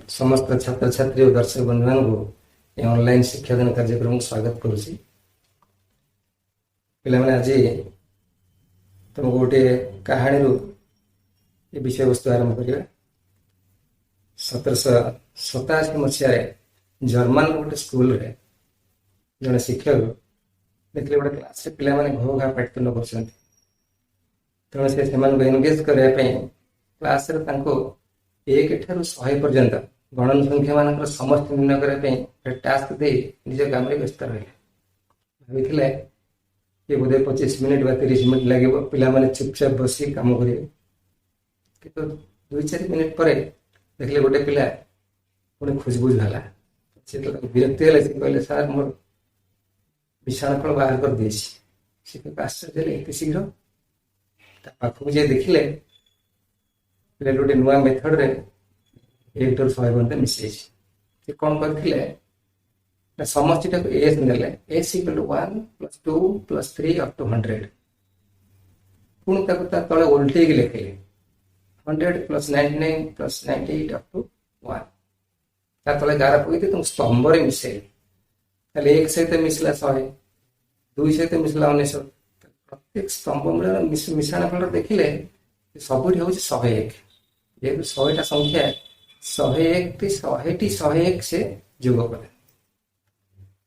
समस्त छात्र छात्री और दर्शक बंधुमान को ऑनलाइन शिक्षादान कार्यक्रम स्वागत करुच्ची। पे आज तुमको गोटे कहानी ये विषय वस्तु आरंभ करिया। 1787 मसीह जर्मन गोटे स्कूल रे जड़े शिक्षक देखिए गोटे क्लास रे पिला माने घो घा पाठन कर तेणु से एनगेज करने क्लास रे तांको 1 ठारू 100 पर्यंत गणन संख्या मान समस्त निर्णय करने टास्क दे निज काम व्यस्त रहे भाई ये बोधे 25 मिनिट बा 30 मिनिट लगे पिला माने चुपचाप बसी काम करेंगे कि 2-4 मिनिट पर देखले गोटे पिला पुणी खुशबुझ है सी तो विरक्ति है कहले सार मोर विषाण फल बाहर कर दे शिक्षक आश्चर्य एत शीघ्र पाखक जे देखिले पिला गोटे नुआ मेथड रे 1 ठारू 100 पर्यंत मिसे कौन करते समस्त एस ने S equal to 1 + 2 + 3 up to 100 पुणी तले उल्टे लिखिले 100 + 99 + 98 अप टू 1 तले गार पकई तुम स्तंभ रे मिसे 1 सहित मिसला 100 2 सहित मिसला 19 प्रत्येक स्तंभ मिशाण फल देखिले सबुठ हूँ 101 जेहतु 100टा संख्या 101 से जोग करे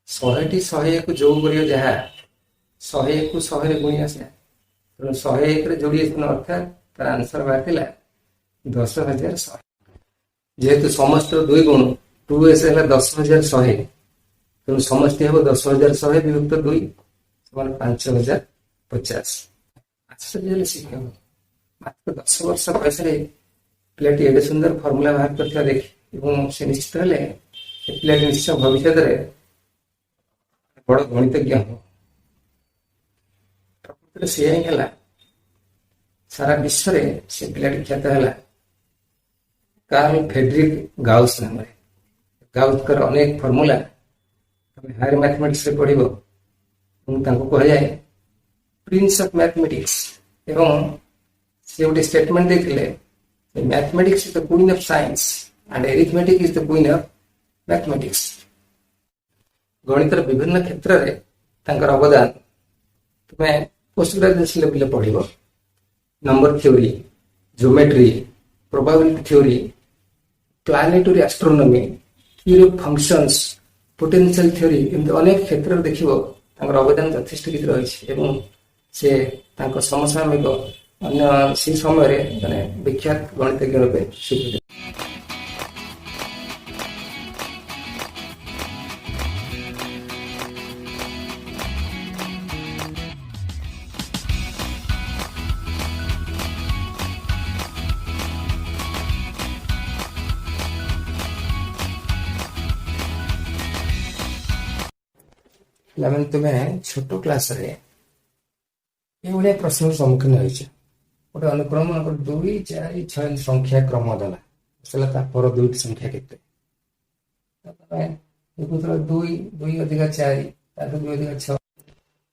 100 जोग कर जहाँ 101 को 100 गुणी आसा तेणु 101 जोड़ी अर्थात तार आंसर बाहर 10,100 जेहेतु समस्त 2 गुण 2s है 10,100 तेणु समस्त हम 10,100 विभक्त 2 समान 5,050 आश्चर्य शिक्षक मात्र 10 वर्ष बयस पिलाटी एडे सुंदर फर्मुला बाहर कर देख से निश्चित हेले पिलाटी निश्चय भविष्य में बड़ गणितज्ञ हम प्रकृति सी है सारा विश्व से पिलाटी ख्यात है कार्ल फ्रेडरिक गाउस नाम गाउस कर अनेक फर्मुला हायर मैथमेटिक्स रे पढ़िबो कह जाए प्रिंस ऑफ मैथमेटिक्स एवं से गोटे स्टेटमेंट देथिले mathematics is the queen of science and arithmetic is the queen of mathematics गणित विभिन्न क्षेत्र में अवदान तुम्हें पोस्ट ग्रेजुएशन लेवल पढ़ number theory geometry probability theory planetary astronomy theory of functions potential theory एमती अनेक क्षेत्र देख अवदान यथेष्ट किसी रही से समसामयिक अन्य सी समय माने विख्यात गणितज्ञ रूपे स्वीकृत तुम्हें छोट क्लास रे ये प्रश्न सम्मुखीन हो गोटे अनुक्रम 2 4 6 संख्या क्रम दला पर 2 संख्या केते देखुला 2 2 अधिक 4 2 अधिक 6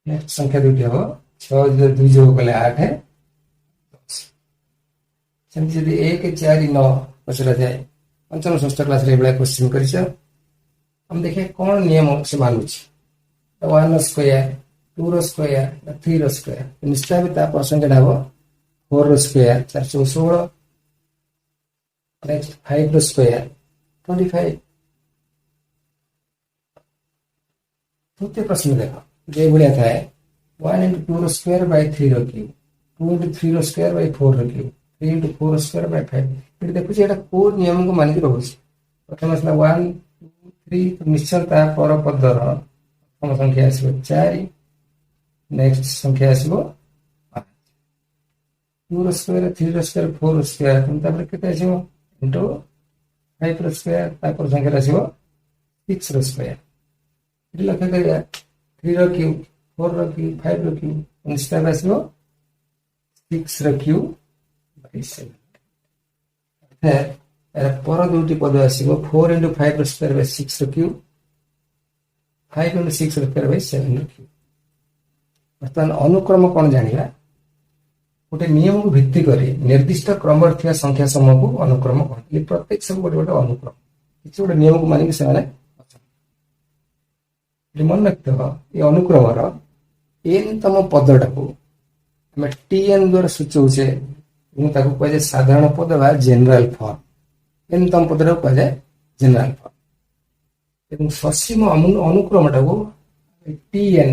नेक्स्ट संख्या 2 हम 6 2 जोग कले 8 10 सेमती जदि 1 4 9 पचरा जाए पंचम षष्ठ क्लास रे बड़ा क्वेश्चन करिस हम देखे कौन नियम से मानुछि 1 स्क्वायर 2 स्क्वायर 3 स्क्वायर निश्चय भी ता परसेंटेज हम 4 स्क्वायर 416 नेक्स्ट 5 स्क्वायर 25 तृतीय प्रश्न देखो ये भाया था 1 × 2 square by 3 cube 2 × 3 square by 4 cube 3 × 4 square by 5 ये देखुची एटा को नियम को मानिक रहउछि प्रथम असला 1 2 3 निश्चय ता पर पदर प्रथम संख्या आसो 4 नेक्स्ट संख्या आसो 2 स्क्वायर 3 स्क्वायर 4 स्क्वायर तुम केते आसो इनटू 5 स्क्वायर तापर संख्या आसो 6 स्क्वायर ये लक्ष्य करिया 3 क्यूब 4 क्यूब 5 क्यूब निश्चय आसो 6 क्यूब बाय 7 पर 2टी पद आसो 4 × 5 square by 6 cube 5 × 6 square by 7 cube. बर्तमान अनुक्रम कौन जानिबा गोटे नियम को भित्ति करी निर्दिष्ट क्रम थिया संख्या समूह को अनुक्रम कहते। प्रत्येक सब गोटे गोटे अनुक्रम किसी गोटे नियम को मानिक से मन रखिथ ये अनुक्रमर एन तम पदटा को आम टीएन द्वारा सूचौचे कहुए साधारण पद बा जेनेराल फॉर्म। एन तम पद कहुए जेनेराल फॉर्म। ससीम अनुक्रमटा को टीएन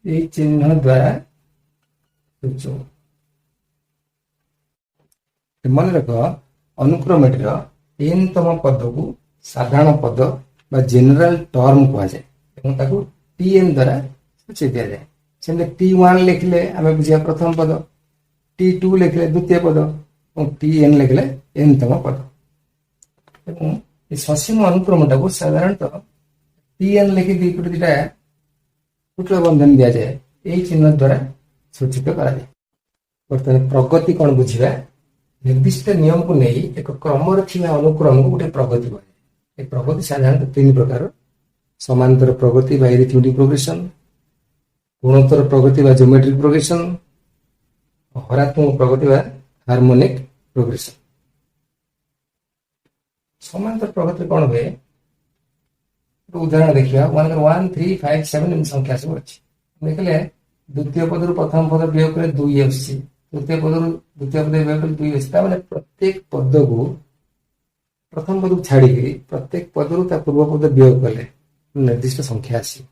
ये चिन्ह द्वारा सूचौ। मन रख अनुक्रमटीर एन तम पद को साधारण पद बा जेनेराल टर्म कहुए टीएन द्वारा सूची दि जाए। T1 लिखले आम बुझा प्रथम पद, T2 लिखले द्वितीय पद और Tn लिखले एन तम पद। ससीम अनुक्रमटा को साधारणतः Tn लिखि दुईटा कुटल बंधन दि जाए यही चिन्ह द्वारा सूचित करा जाए। बर्तमान प्रगति कौन बुझा निर्दिष्ट नियम को नहीं एक क्रम अनुक्रम को गोटे प्रगति कहुए। प्रगति साधारणतः 3 प्रकार समांतर प्रगति बा एरिथमेटिक प्रोग्रेशन, गुणोत्तर प्रगति बा ज्योमेट्रिक प्रोग्रेशन, हरात्मक प्रगति बा हार्मोनिक प्रोग्रेशन। समांतर प्रगति कौन हुए उदाहरण देखिए 1 3 5 7 संख्या सब अच्छी देखले द्वितीय पद प्रथम पद वियोग करे 2 आसी, तृतीय पद द्वितीय पद वियोग करे 2 आसी। माने प्रत्येक पद को प्रथम पद को छाड़ी प्रत्येक पद पूर्व पद वियोग कले निर्दिष्ट संख्या आसी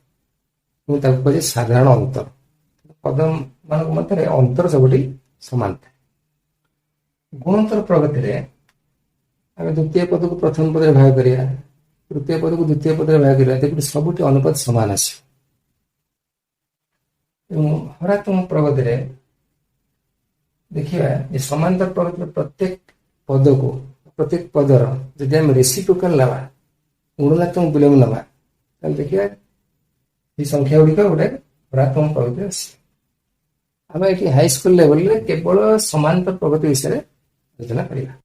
कहे साधारण अंतर। पद मान मध्य अंतर सबुठी समान था। गुणोत्तर प्रगति आम द्वितीय पद को प्रथम पद भाग करिया, तृतीय पद को द्वितीय पद भाग करिया देखिए सबुठी अनुपात समान आस। हरात्मक प्रगति देखिए समांतर प्रगति प्रत्येक पद को प्रत्येक पदर जदि आम रेसिप्रोकाल नवा गुणात्मक विलोम नवा देखिए ये संख्या गुड़िक गोटे हरात्मक प्रगति आम ये हाईस्कल लेवल रे केवल समांतर प्रगति विषय आलोचना करिया।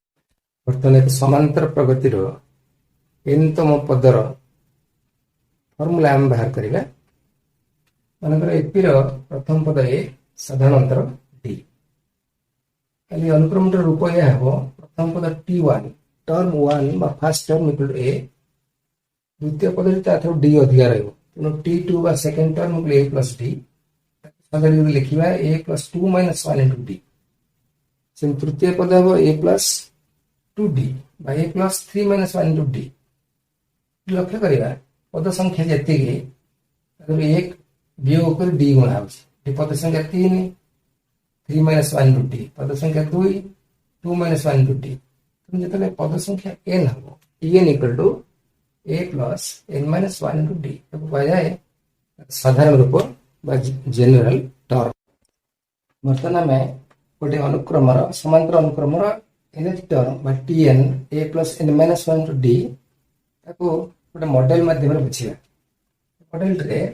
बर्तमान समांतर प्रगतिर एनतम पदर फर्मूला आम बाहर करिया। मानकर एपी प्रथम पद ए साधारण अंतर डी खाली अनुक्रम रूप यह हम प्रथम पद T1 term 1 first term equal to A, द्वितीय पद डी अधिकार रही T2 बा second term A plus D लिखा ए प्लस 2 - 1 इंटू डी। तृतीय पद हम ए प्लस 2d बा ए प्लस 3 - 1 इंटू डी। लक्ष्य करिया पद संख्या जी एक वियोग कर डी गुणा हो पद संख्या 3 3 - 1 इंटू डी, पद संख्या 2 2 - 1 इंटू डी। जो पद संख्या n हम Tn equal to A plus n - 1 into D कहुए साधारण रूप जेनेराल टर्म। बर्तमान आम गोटे अनुक्रम समांतर अनुक्रम nth टर्म Tn ए प्लस n - 1 इंटू डी गोटे मॉडल माध्यम बुझा। मॉडल रे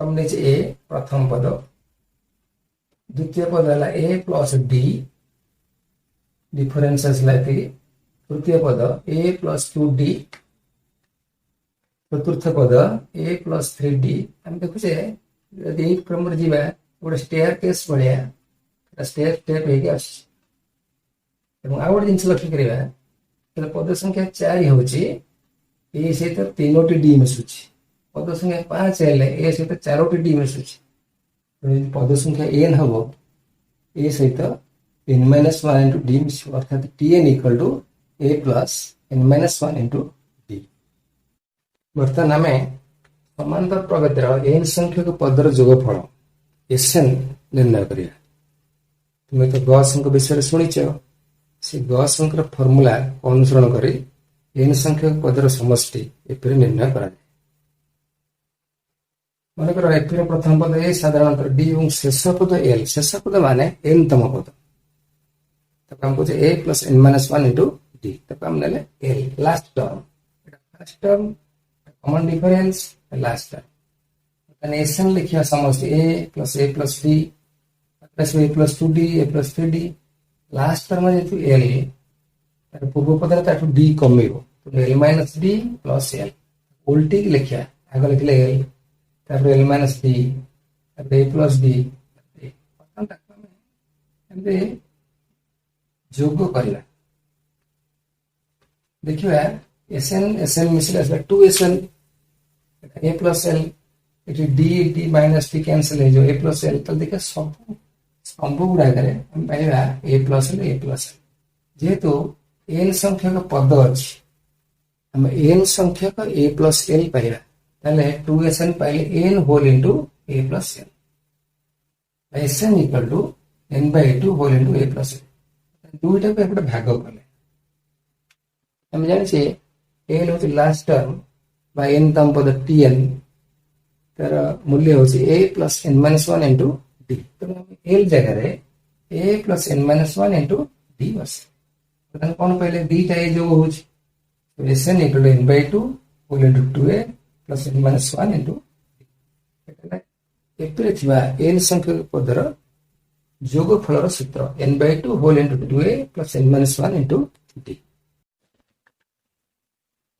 कम ए प्रथम पद, द्वितीय पद है ए प्लस डी डिफरेन्स तृतीय पद ए प्लस 2d, चतुर्थ पद ए प्लस 3d। आम देखुचे यदि क्रम जीवा गोटे स्टेयर केस भाया स्टेप स्टेप हो गोटे जिन लक्ष्य करा पद संख्या 4 हूँ ए सहित 3टी डी मिसुची, पद संख्या 5 है ए सहित 4टी डी मिसुची। पद संख्या n हम ए सहित n - 1 इंटू डी मिस अर्थात Tn equal to A plus n - 1 into D. बर्तमान आम समांतर प्रगतिर n संख्यक पदर जोगफल Sn निर्णय करिया। तुम्हें तो गॉस अंक विषय शुणीच से गॉस अंकर फर्मूला अनुसरण करी n संख्यक पदर समष्टि एपरी निर्णय करा। मनकर एपीर प्रथम पद ए साधारण अंतर डी और शेष पद एल, शेष पद माने n तम पद तक हम कहे A plus n - 1 into D तक हम नेले L last term first term common difference last term S N लिखिया समष्टि A plus D plus A plus 2d A plus 3d last term जेतु एल तार पूर्व पद ताठू डी कमेबो तो एल - डी प्लस एल उल्टी लिखिया आगे लिखले एल तापर एल माइनस बी तापर ए प्लस बी एमती जोग करवा देखिए एसएन एसएन मिसले two S N A plus L ये D D minus T cancel है जो ए प्लस एल तो देखिए सब स्तंभ गुड़ाक पाइबा ए प्लस एल जेहेतु एन संख्यक पद अच्छी आम एन संख्यक ए प्लस एल पाइबा ताले टू एसएन पाइले N whole into A plus L SN equal to N by two whole into A plus L दुईटा को एपटे भाग कले आम जाने एन हूँ लास्ट टर्म बा एन तम पद टी एन तार मूल्य हूँ A plus N minus one into D तेनाली एल जगह A plus N minus one into D बस कौन पहले दीटा ए जो हूँ S N equal to N by two whole into two A plus N minus one into N संख्यक पदर जोगफल सूत्र N by two whole into two A plus N minus one into D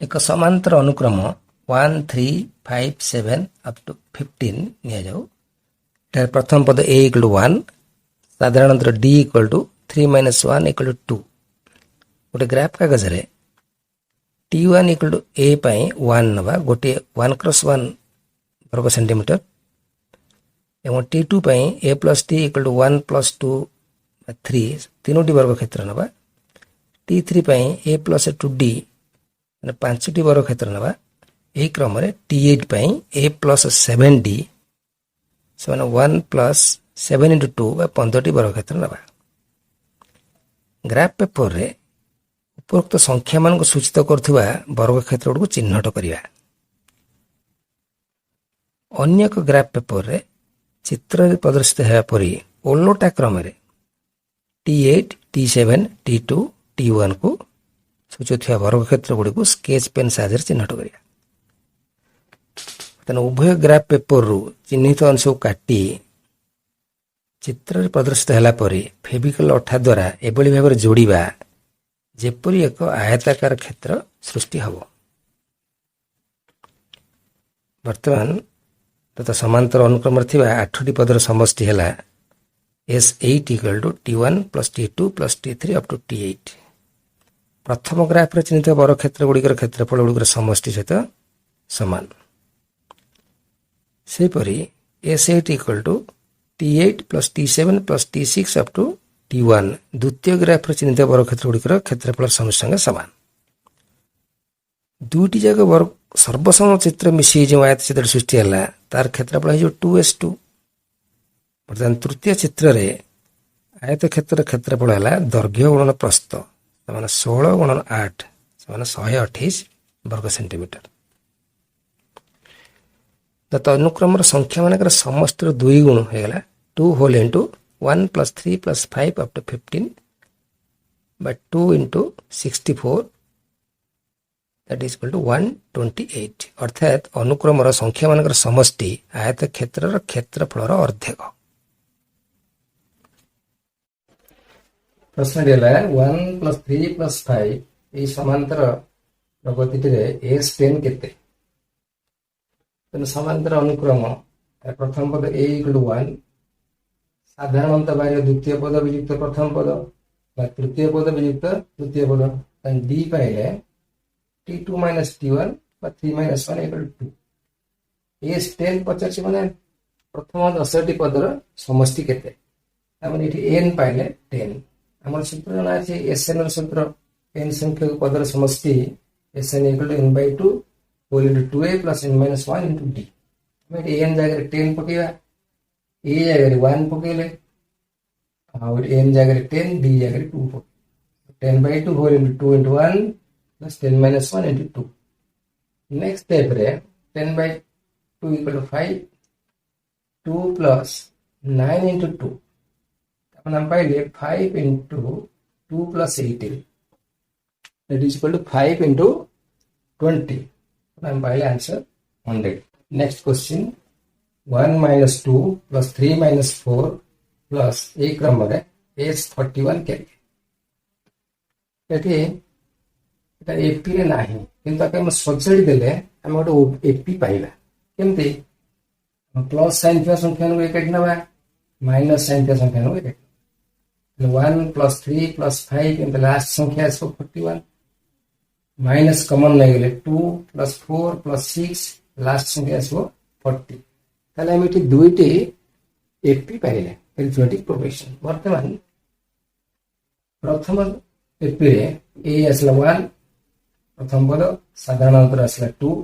एक समांतर अनुक्रम 1 3 5 7 अप टू 15 निया जाऊ प्रथम पद ए इक्वल टू 1 साधारणतः D equal to 3 minus 1 equal to 2 गोटे ग्राफ कागज रे T1 इक्वल टू ए पाई 1 नबा गोटे 1 क्रॉस 1 वर्ग सेंटीमीटर एवं T2 पाई A plus T equal to 1 plus 2 3 तीनोटी वर्ग क्षेत्र नबा T3 पाई ए प्लस टू डी मैंने 5टी वर्ग क्षेत्र नवा यही क्रम T8 ए प्लस 7D से 1 प्लस 7 इंटू 2 15टी वर्ग क्षेत्र नवा ग्राफ पेपर रे उपरोक्त संख्या मान सूचित करुवा वर्ग क्षेत्र को चिन्हट करवा अन्य एक ग्राफ पेपर रे चित्र प्रदर्शित होगा परी ओलोटा क्रम T8 T7 T2 T1 को सूचुवा वर्ग क्षेत्र गुड़ी को स्केच पेन साहाय्य चिन्हट करवा उभय ग्राफ पेपर रु चिन्हित अंश को काटी चित्र प्रदर्शित है फेविकल अठा द्वारा एभली भाव जोड़िबा जेपरी एक आयताकार क्षेत्र सृष्टि हब वर्तमान तथा समांतर अनुक्रम थी 8टी पदर समष्टि है S8 equal to T1 plus T2 plus T3 up to T8 प्रथम ग्राफ रे चिन्हित वर्ग क्षेत्र गुड़िकर क्षेत्रफल गुड़िकर समष्टि सहित समान सेपरी S8 equal to T8 plus T7 plus T6 up to T1 द्वितीय ग्राफ रे चिन्हित वर्ग क्षेत्र गुड़िकर क्षेत्रफल समष्टि संगे समान दुईटी जाक वर्ग सर्वसम चित्र मिसी जो आयत चित्र सृष्टि है तार क्षेत्रफल हो 2s2 बर्तमान तृतीय चित्र रे आयत क्षेत्र क्षेत्रफल है दैर्घ्य गुणन प्रस्थ 16 गुणन 8 128 वर्ग सेंटीमीटर अनुक्रम संख्या मान समस्त 2 गुण होगा 2 whole into 1 plus 3 plus 5 up to 15 by 2 into 64 that is equal to 128 अर्थात अनुक्रम संख्या मान समष्टि आयत क्षेत्र क्षेत्रफल अर्धेक प्रश्न 1 प्लस 3 प्लस 5 ये समांतर प्रगति S10 केते समांतर अनुक्रम प्रथम पद A इक्वल टू 1 साधारणतः बाहर द्वितीय पद वियुक्त प्रथम पद तृतीय पद वियुक्त तृतीय पद D पाइले T2 minus T1 3 minus 1 equal to 2 S10 पचास माने प्रथम 10टी पदर समष्टि केते N पाइले 10 आम सूत्र जना अच्छे एसएन सूत्र एन संख्यक पदर समष्टि SN equal to N by two whole into 2a plus N minus 1 into D N जगह 10 पकेगा ए जगह 1 पकेले और एन जगह 10 डी जगह 2 पके 10 by 2 whole into 2 into 1 plus 10 minus 1 into 2 next step रे 10 by 2 equal to 5 2 plus 9 into 2 हम पाइले 5 into 2 plus 18 that is equal to 5 into 20 हम पाइले answer 100 next question 1 minus 2 plus 3 minus 4 plus ए क्रम रे S31 के एपी रे नाही किंतु हम सजाड़ी देले हम गोटे एपी पाइबा केमती प्लस साइन ଥିବା ସଂଖ୍ୟାକୁ ଏକାଠି ନେବା ମାଇନସ୍ ସାइन ଥିବା ସଂଖ୍ୟାକୁ ଏକାଠି 1 plus 3 plus 5 in the last संख्या is 41 माइनस कॉमन नहीं 2 plus 4 plus 6 लास्ट संख्या is 40 ताले हम इठी दुईटी एपी पाइले अरिथमेटिक प्रोग्रेशन वर्तमान प्रथम एपी रे ए आसला 1 प्रथम पद साधारण अंतर आसला 2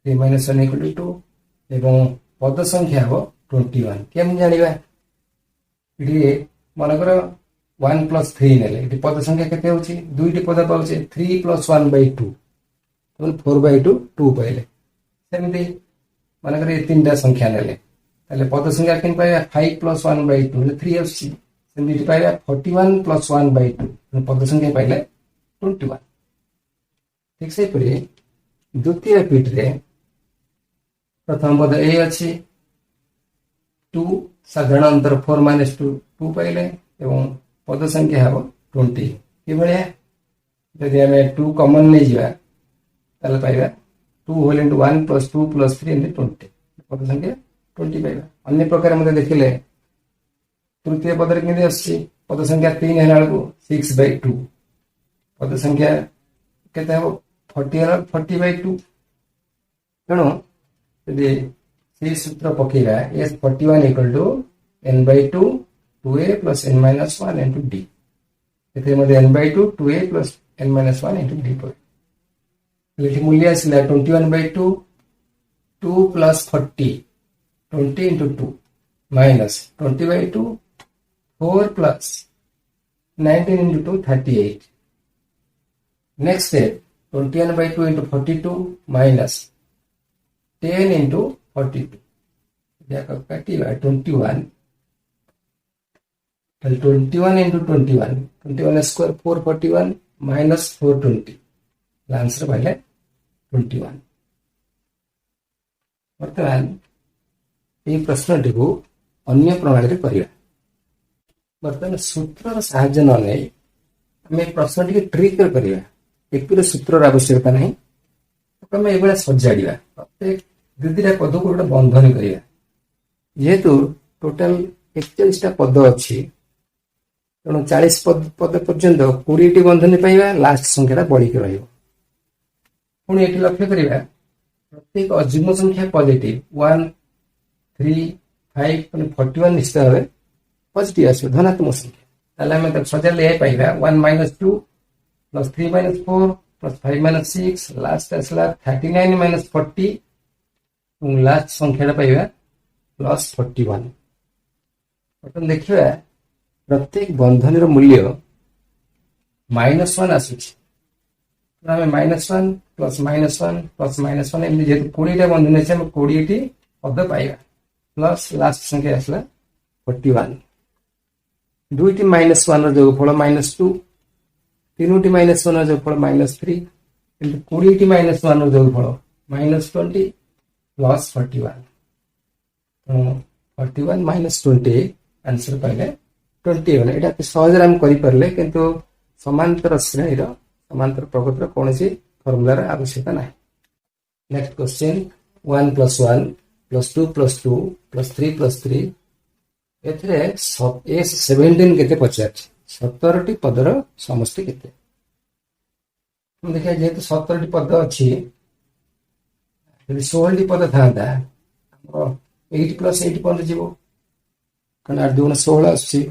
3 minus 1 equal to 2 एवं पद संख्या हो 21 केम जानिबा इठी मनकर 1 plus 3 नेले इठी पद संख्या केते होची दुईटी पद पाउचे 3 plus 1 by 2 तो 4 by 2 2 पाइले सेमती मनकर ये तीनटा संख्या नेले ताले पद संख्या केन पाइबा 5 plus 1 by 2 3 आसी सेमती पाइबा 41 plus 1 by 2 पद संख्या पाइले 21 ठीक से परे द्वितीय पीठ रे प्रथम पद ए अछि 2 साधारण अंतर 4 minus 2 2 पाइले एवं पद संख्या हम 20 कि भाया यदि आम 2 कॉमन नहीं जावा ताले पाइबा 2 whole into 1 plus 2 plus 3 into 20 पद संख्या 20 पाइबा अन्य प्रकार मते देखिले तृतीय पद रे किने आसी पद संख्या 3 हेला को 6 by 2 पद संख्या केते हो 40 हेला 40 by 2 तणो यदि से सूत्र पकेगा s 41 equal to n by 2 2a plus n minus 1 into d इथे मध्ये n by 2 2a plus n minus 1 into d पर लेकिन मूल्य आसला 21 by 2 2 plus 40 20 into 2 minus 20 by 2 4 plus 19 into 2 38 next step 21 by 2 into 42 minus 10 into 42 जाकर काटिबा 21 21 into 21 21 square 441 minus 420 answer पाइले 21 वर्तमान ये प्रश्नटी को अन्य प्रणाली करिया वर्तमान सूत्र सहायता न नै हमें प्रश्नटी के ट्रिक करिया एपिर सूत्र आवश्यकता नहीं तो हमें एबेला सजाडिबा प्रत्येक दीदीरा पद को गोटे बंधन करिया जेहेतु टोटल 41 टा पद अछि तेणु 40 पद पर्यंत 20 टी बंधन पाइबा लास्ट संख्या बढ़ी के रहियो पुणी एठी लक्ष्य करिबा प्रत्येक अजुग्म संख्या पॉजिटिव 1 3 5 और 41 निश्चित भाव पॉजिटिव आसो धनात्मक संख्या ताले हम त सजाले पाइबा 1 minus 2 plus 3 minus 4 plus 5 minus 6 last आसला 39 minus 40 और लास्ट संख्या पाइबा plus 41 बटन देखिबा प्रत्येक बंधन मूल्य -1 आसुची हमें -1 plus -1 plus -1 एमती जेहेतु 20 टा बंधन अछि हम 20 टी पद पाइबा प्लस लास्ट संख्या आसला 41 दुईटी -1 रो जोगफल -2 तीनोटी -1 रो जोगफल -3 किंतु 20 टी -1 रो जोगफल -20 plus 41 41 minus 20 आंसर पाइले 21 एटा सहज हम करि परले किंतु समांतर श्रेणी रो समांतर प्रकृतिर कोनसी फार्मूला आवश्यकता नाही next question 1 plus 1 plus 2 plus 2 plus 3 plus 3 एथरे s 17 केते पचार 17 टी पदर समष्टि केते हम देखा जेहेतु 17 टी पद अछि यदि 16 टी पद थांदा हमरो 8 plus 8 पद जीवो कना 2 16 अछि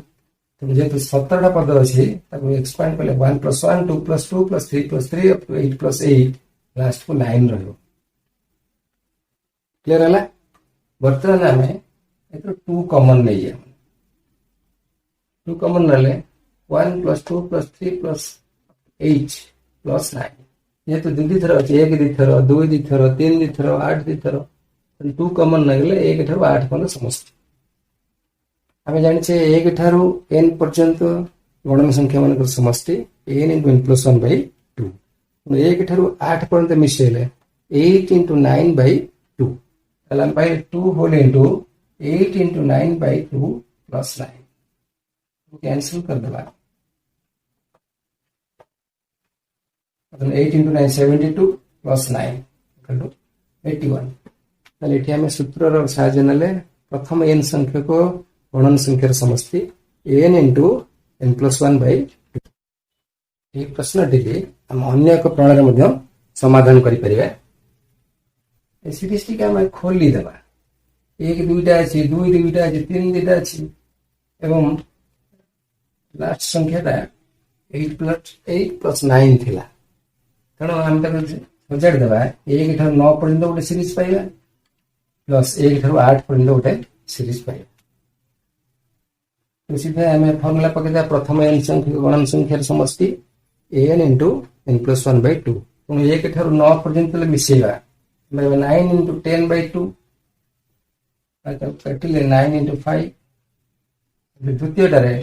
तो जेहेतु 17 टा पद अछि ताको एक्सपांड करले 1 plus 1 2 plus 2 plus 3 plus 3 up to 8 plus 8 last को 9 रहयो क्लियर हला वर्तमान में एतो 2 कॉमन नहीं है 2 कॉमन रहले 1 plus 2 plus 3 plus 8 plus 9 ये तो दीदी थरो अछि 1 दी थरो 2 दी थरो 3 दी थरो 8 दी थरो 2 कॉमन लगले 1 ठारो 8 पर्यंत समस्त हमें जानि छे 1 ठारो n पर्यंत गणन संख्या मान समष्टि n into n plus 1 by 2 1 ठारो 8 पर्यंत मिसेले 8 into 9 by 2 तला पाइ 2 होल into 8 into 9 by 2 plus 9 cancel कर देबा 8 into 9 72 plus 9 equal to 81 ताले एठी हमें सूत्र साहाय्य नेले प्रथम n संख्या को गणन संख्यार समष्टि n into n plus 1 by 2 ये प्रश्न टी हम अन्य एक प्रणाली मध्य समाधान करि परिबे ए सीरीज टी हम खोली देबा 1 2टा अछि 2 2टा अछि 3 2टा अछि एवं लास्ट संख्याटा 8 प्लस 9 थिला तेणु आम तक सजाड़ देवा 1 ठार 9 पर्यंत गोटे सीरीज पाइबा प्लस 1 ठार 8 पर्यंत गोटे सीरीज पाइबा तो सीधा आम फर्मुला पकईदा प्रथम n संख्या गणन संख्यार समष्टि n into n plus 1 by 2 पुणी 1 ठार 9 पर्यंत मिसेवा 9 इंटू 10 बाय 2 काटिले 9 इंटू 5 द्वितीयटारे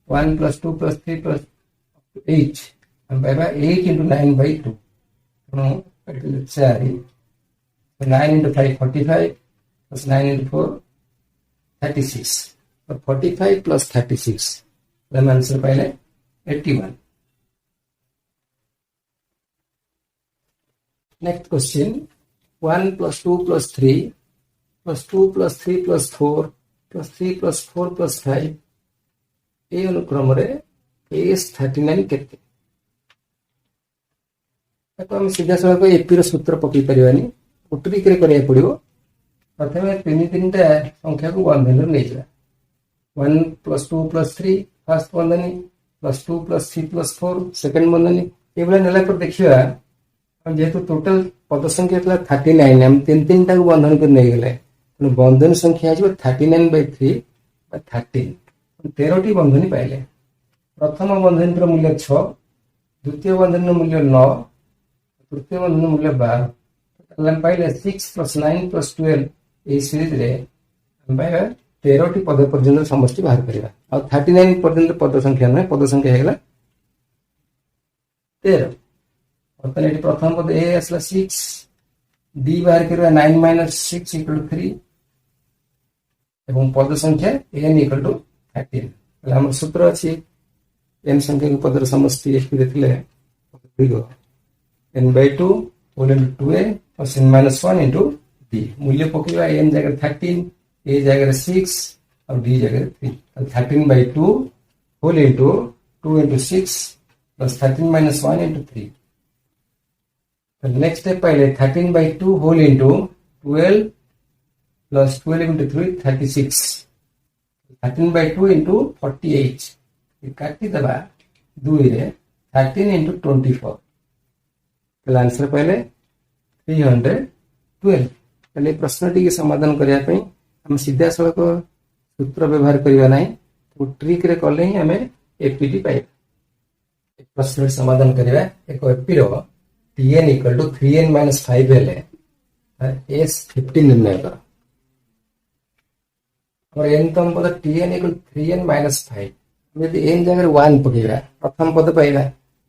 1 प्लस 2 प्लस 3 प्लस 8 हम पाइबा 8 इंटू 9 बाय 2 काटिले 4 9 इंटू 5 45 प्लस 9 इंटू 4 36 और 45 प्लस 36 हम आंसर पाइले 81 next question 1 plus 2 plus 3 plus 2 plus 3 plus 4 plus 3 plus 4 plus 5 ए अनुक्रम रे एस 39 केते तो हम सीधा सड़क एपी सूत्र पकई पारानी ट्रिक रे करिया पड़िबो प्रथमे तीन टा संख्या को बंधन नहीं जा 1 प्लस 2 प्लस 3 फर्स्ट बंधनी प्लस 2 प्लस 3 प्लस 4 सेकंड बंधनी ये बेला नेला पर देखिबा हम जेहेतु टोटल पद संख्या था 39 हम तीन टा को बंधन कर नहीं गले बंधन संख्या है 39 बाय 3 13 13 टी बंधनी पाइले प्रथम बंधन मूल्य 6 द्वितीय बंधन मूल्य 9 तृतीय बंधन मूल्य 12 हम पाइले 6 प्लस 9 प्लस 12 ए सीरीज रे हम पाइबा 13 टी पद पर्यंत समष्टि बाहर करिबा और 39 पर्यंत पद संख्या नहीं पद संख्या हेगला 13 और ये प्रथम पद ए आसला 6 डी बाहर करिबा 9 माइनस 6 इक्वल टू 3 एवं पद संख्या n इक्वल टू 13 हम सूत्र अछि n संख्या के पदर समष्टि F देथिले n by 2 whole into 2a plus n minus 1 into d मूल्य पकईबा n जगह 13 a जगह 6 और d जगह 3 13 by 2 whole into 2 into 6 plus 13 minus 1 into 3 तो नेक्स्ट स्टेप पहले 13 by 2 whole into 12 plus 12 into 3 36 13 by 2 into 48 काटी दबा 2 रे 13 into 24 तो आंसर पहले 312 पहले प्रश्न टी समाधान करने हम सीधा सड़क सूत्र व्यवहार करवा ना तो ट्रिक रे कले ही आम एपीटी पाइबा प्रश्न समाधान करवा एक एपी रो tn equal to 3n minus 5 हेले एस 15 निर्णय कर और n तो हम पद tn इक्वल 3n माइनस 5 यदि n जगह 1 पकेगा प्रथम पद पाइबा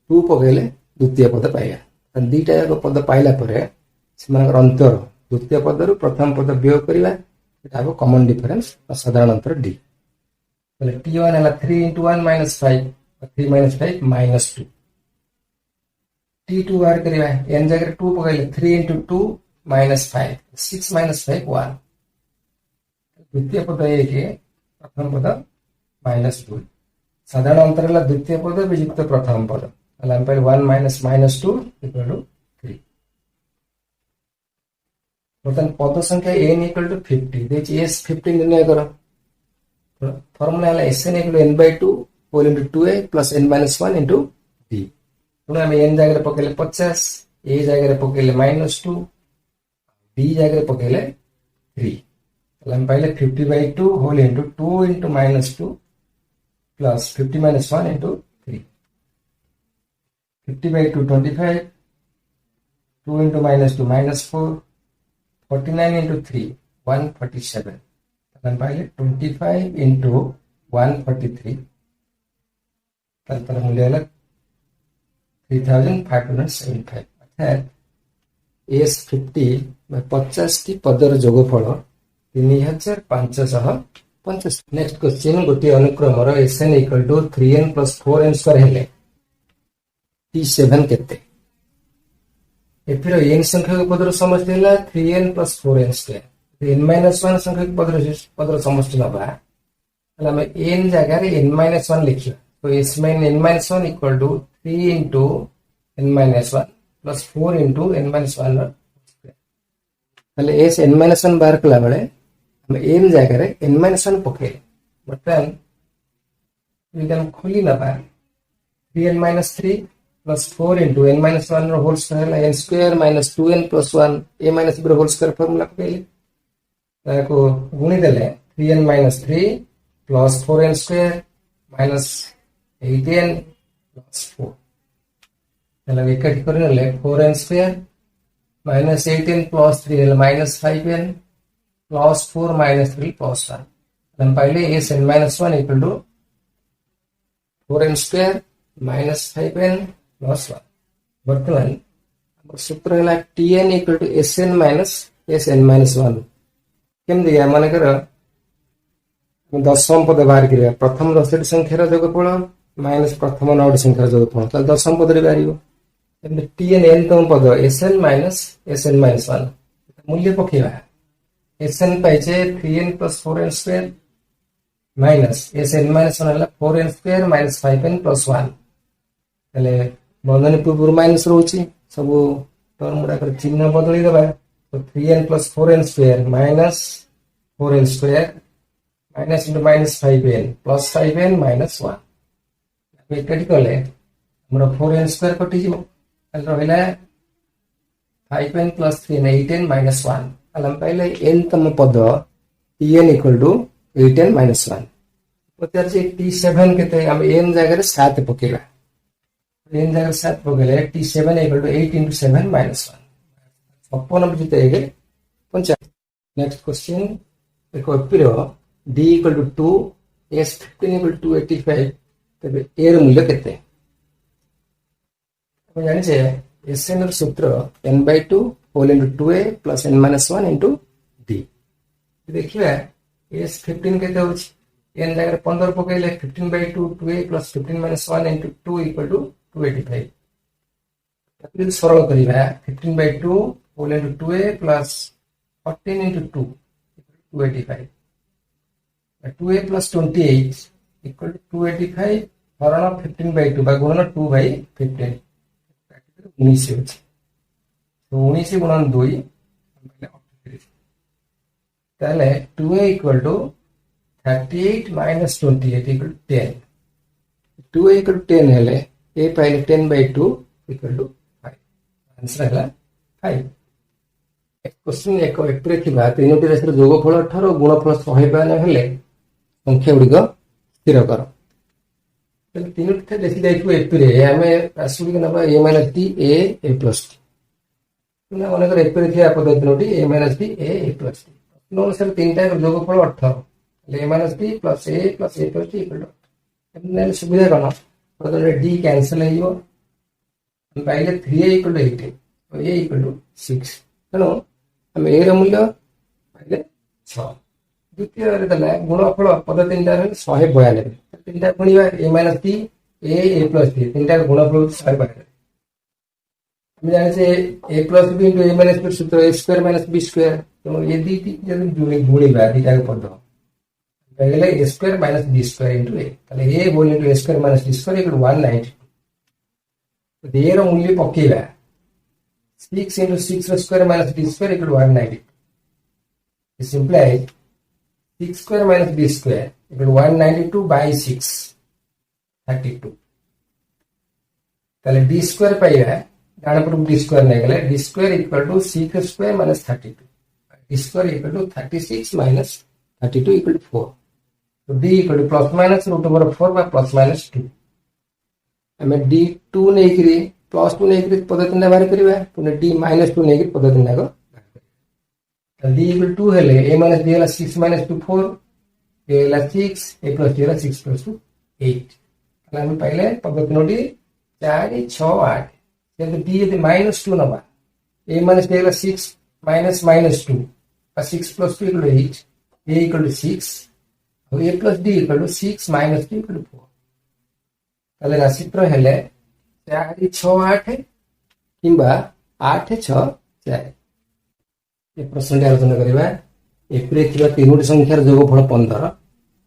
2 पकेले द्वितीय पद पाइबा दुईटा जाक पद पाइला परे सेमानकर अंतर द्वितीय पद रु प्रथम पद वियोग करबा एटा हो कॉमन डिफरेंस और साधारण अंतर d बोले t1 हला 3 into 1 minus 5 3 minus 5 minus 2 t2 बाहर करबा n जगह 2 पकाइले 3 into 2 minus 5 6 minus 5 1 द्वितीय पद है के प्रथम पद minus 2 साधारण अंतर हला द्वितीय पद वियुक्त प्रथम पद हला हम 1 minus minus 2 equal to 3 बर्तमान पद संख्या n equal to 50 देछि s 15 निर्णय करो फॉर्मूला हला sn equal to n by 2 whole into 2a plus n minus 1 into d पुनः हम n जगह पकेले 50 a जगह पकेले -2 b जगह पकेले 3 हम पाइले 50 by 2 whole into 2 into -2 plus 50 minus 1 into 3 50 by 2 25 2 into -2 -4 49 into 3 147 हम पाइले 25 into 143 मूल्य है 3575 अर्थात एस 50 50 टी पदर जोगफल 3550 नेक्स्ट क्वेश्चन गोटे अनुक्रम SN equal to 3n plus 4n square हेले t7 केते एपी एन संख्यक पदर समष्टि है 3n + 4n स्क्वायर n - 1 संख्यक पदर समष्टि नबा आम n जगह n - 1 लिखा तो n - 1 equal to 3 into n - 1 plus 4 into n - 1 S n - 1 बाहर कला बेले हम n जगह n - 1 पके बर्तमान खोली नबा 3n - 3 plus 4 into n - 1 whole square n square minus 2n + 1 a - b whole square formula पकेले ताको गुणी देले 3n - 3 plus 4n square minus 8n plus 4 मतलब इकट्ठी करने 4n square minus 8n plus 3 minus 5n plus 4 minus 3 plus 1 हम पहले s n - 1 equal to 4n square minus 5n plus 1 वर्तमान सूत्र है tn equal to sn minus sn - 1 केम दिया मानकर दशम पद बाहर करिया प्रथम 10टी संख्यार जोगफल माइनस प्रथम 9टी संख्यार जोगफल ताले दशम पद रे बारियो tn n तम पद sn माइनस sn - 1 मूल्य पकेबा sn पाइछे 3n + 4n square minus sn - 1 हला 4n स्क्वायर माइनस 5n + 1 ताले बंधनी पूर्व माइनस रोची सब टर्म गुडा चिन्ह बदली दबा तो 3n + 4n square minus 4n square minus into minus 5n plus 5n minus 1 इकट्ठी कले हमरा 4n स्क्वायर कटि जिवो ताले रहिला 5n + 3n 8n माइनस 1 हम पहले n तम पद tn equal to 8n minus 1 पचार से t7 केते हम n जगह 7 पकेला n जगह 7 पकेले t7 इक्वल टू 8 * 7 माइनस 1 56 जीते गए 50 नेक्स्ट क्वेश्चन देखो पिरो d equal to 2 s 15 equal to 285 तबे a र मूल्य केते हम जानि छे sn र सूत्र n/2 whole into 2a plus n - 1 into d देखिए s 15 केते होछि n जगह 15 पकेले 15/2 2a plus 15 - 1 into 2 equal to 285 ताकि सरल करिबा 15/2 whole into 2a plus 14 into 2 285 2a plus 28 equal to 285 हरण 15/2 बा गुणन 2/15 19 होछि तो 19 गुणन 2 ताले 2a equal to 38 minus 28 equal to 10 2a equal to 10 हेले a पाइले 10/2 equal to 5 आंसर हैला 5 क्वेश्चन एक एप्रे थिबा तीनोटी राशि जोगफल 18 गुणफल 152 हेले संख्या गुड़िक स्थिर कर तीनोटी देखी देखो एप्रे आम राशि गुड़िक ना a - t a a + t मनकर एप्रे थी पद तीनोटी a - t a a + t अनुसार तीन टाइम जोगफल 18 a - t plus a + t equal to सुविधा कौन प्रथम d कैंसल हो पाइले 3a = 18 और a = 6 तेणु आम a मूल्य पाइले 6 द्वितीय गुणफल पद तीन 192 तीन गुणा a - t a a + t तीन गुणफल 192 हम जाने a + b * a - b सूत्र a स्क्वायर - b स्क्वायर तो ये दीटी जब गुणीबा दीटा पद पहले a square - b square * a ताले a whole * a square - b square = 192 तो a रो मूल्य पकेबा 6 * 6 रो square - d square = 192 this implies 6 square minus b square equal to 192/6 32 ताले d स्क्वायर पाइबा डाण पर d स्क्वायर नै गले d square equal to 6 square minus 32 d square equal to 36 minus 32 equal to 4 तो d equal to plus minus √4 बा plus minus 2 हमें d2 नै करी प्लस 2 नै करी पद तीन बाहर करबा पुने d - 2 नै करी पद तीन को d equal to 2 हेले a minus b Hella 6 minus 2 4 a Hella 6 a plus b Hella 6 plus 2 8 ताले हम पहले पद तीनोटी 4 6 8 जब d यदि -2 नबा a minus b Hella 6 minus -2 6 plus 2 equal to 8 a equal to 6 और a plus d equal to 6 minus 2 equal to 4 ताले राशित्र हेले 4 6 8 किंबा 8 6 4 ये प्रश्न आलोचना करवा एपी थिबा तीनोटी संख्यार जोगफल 15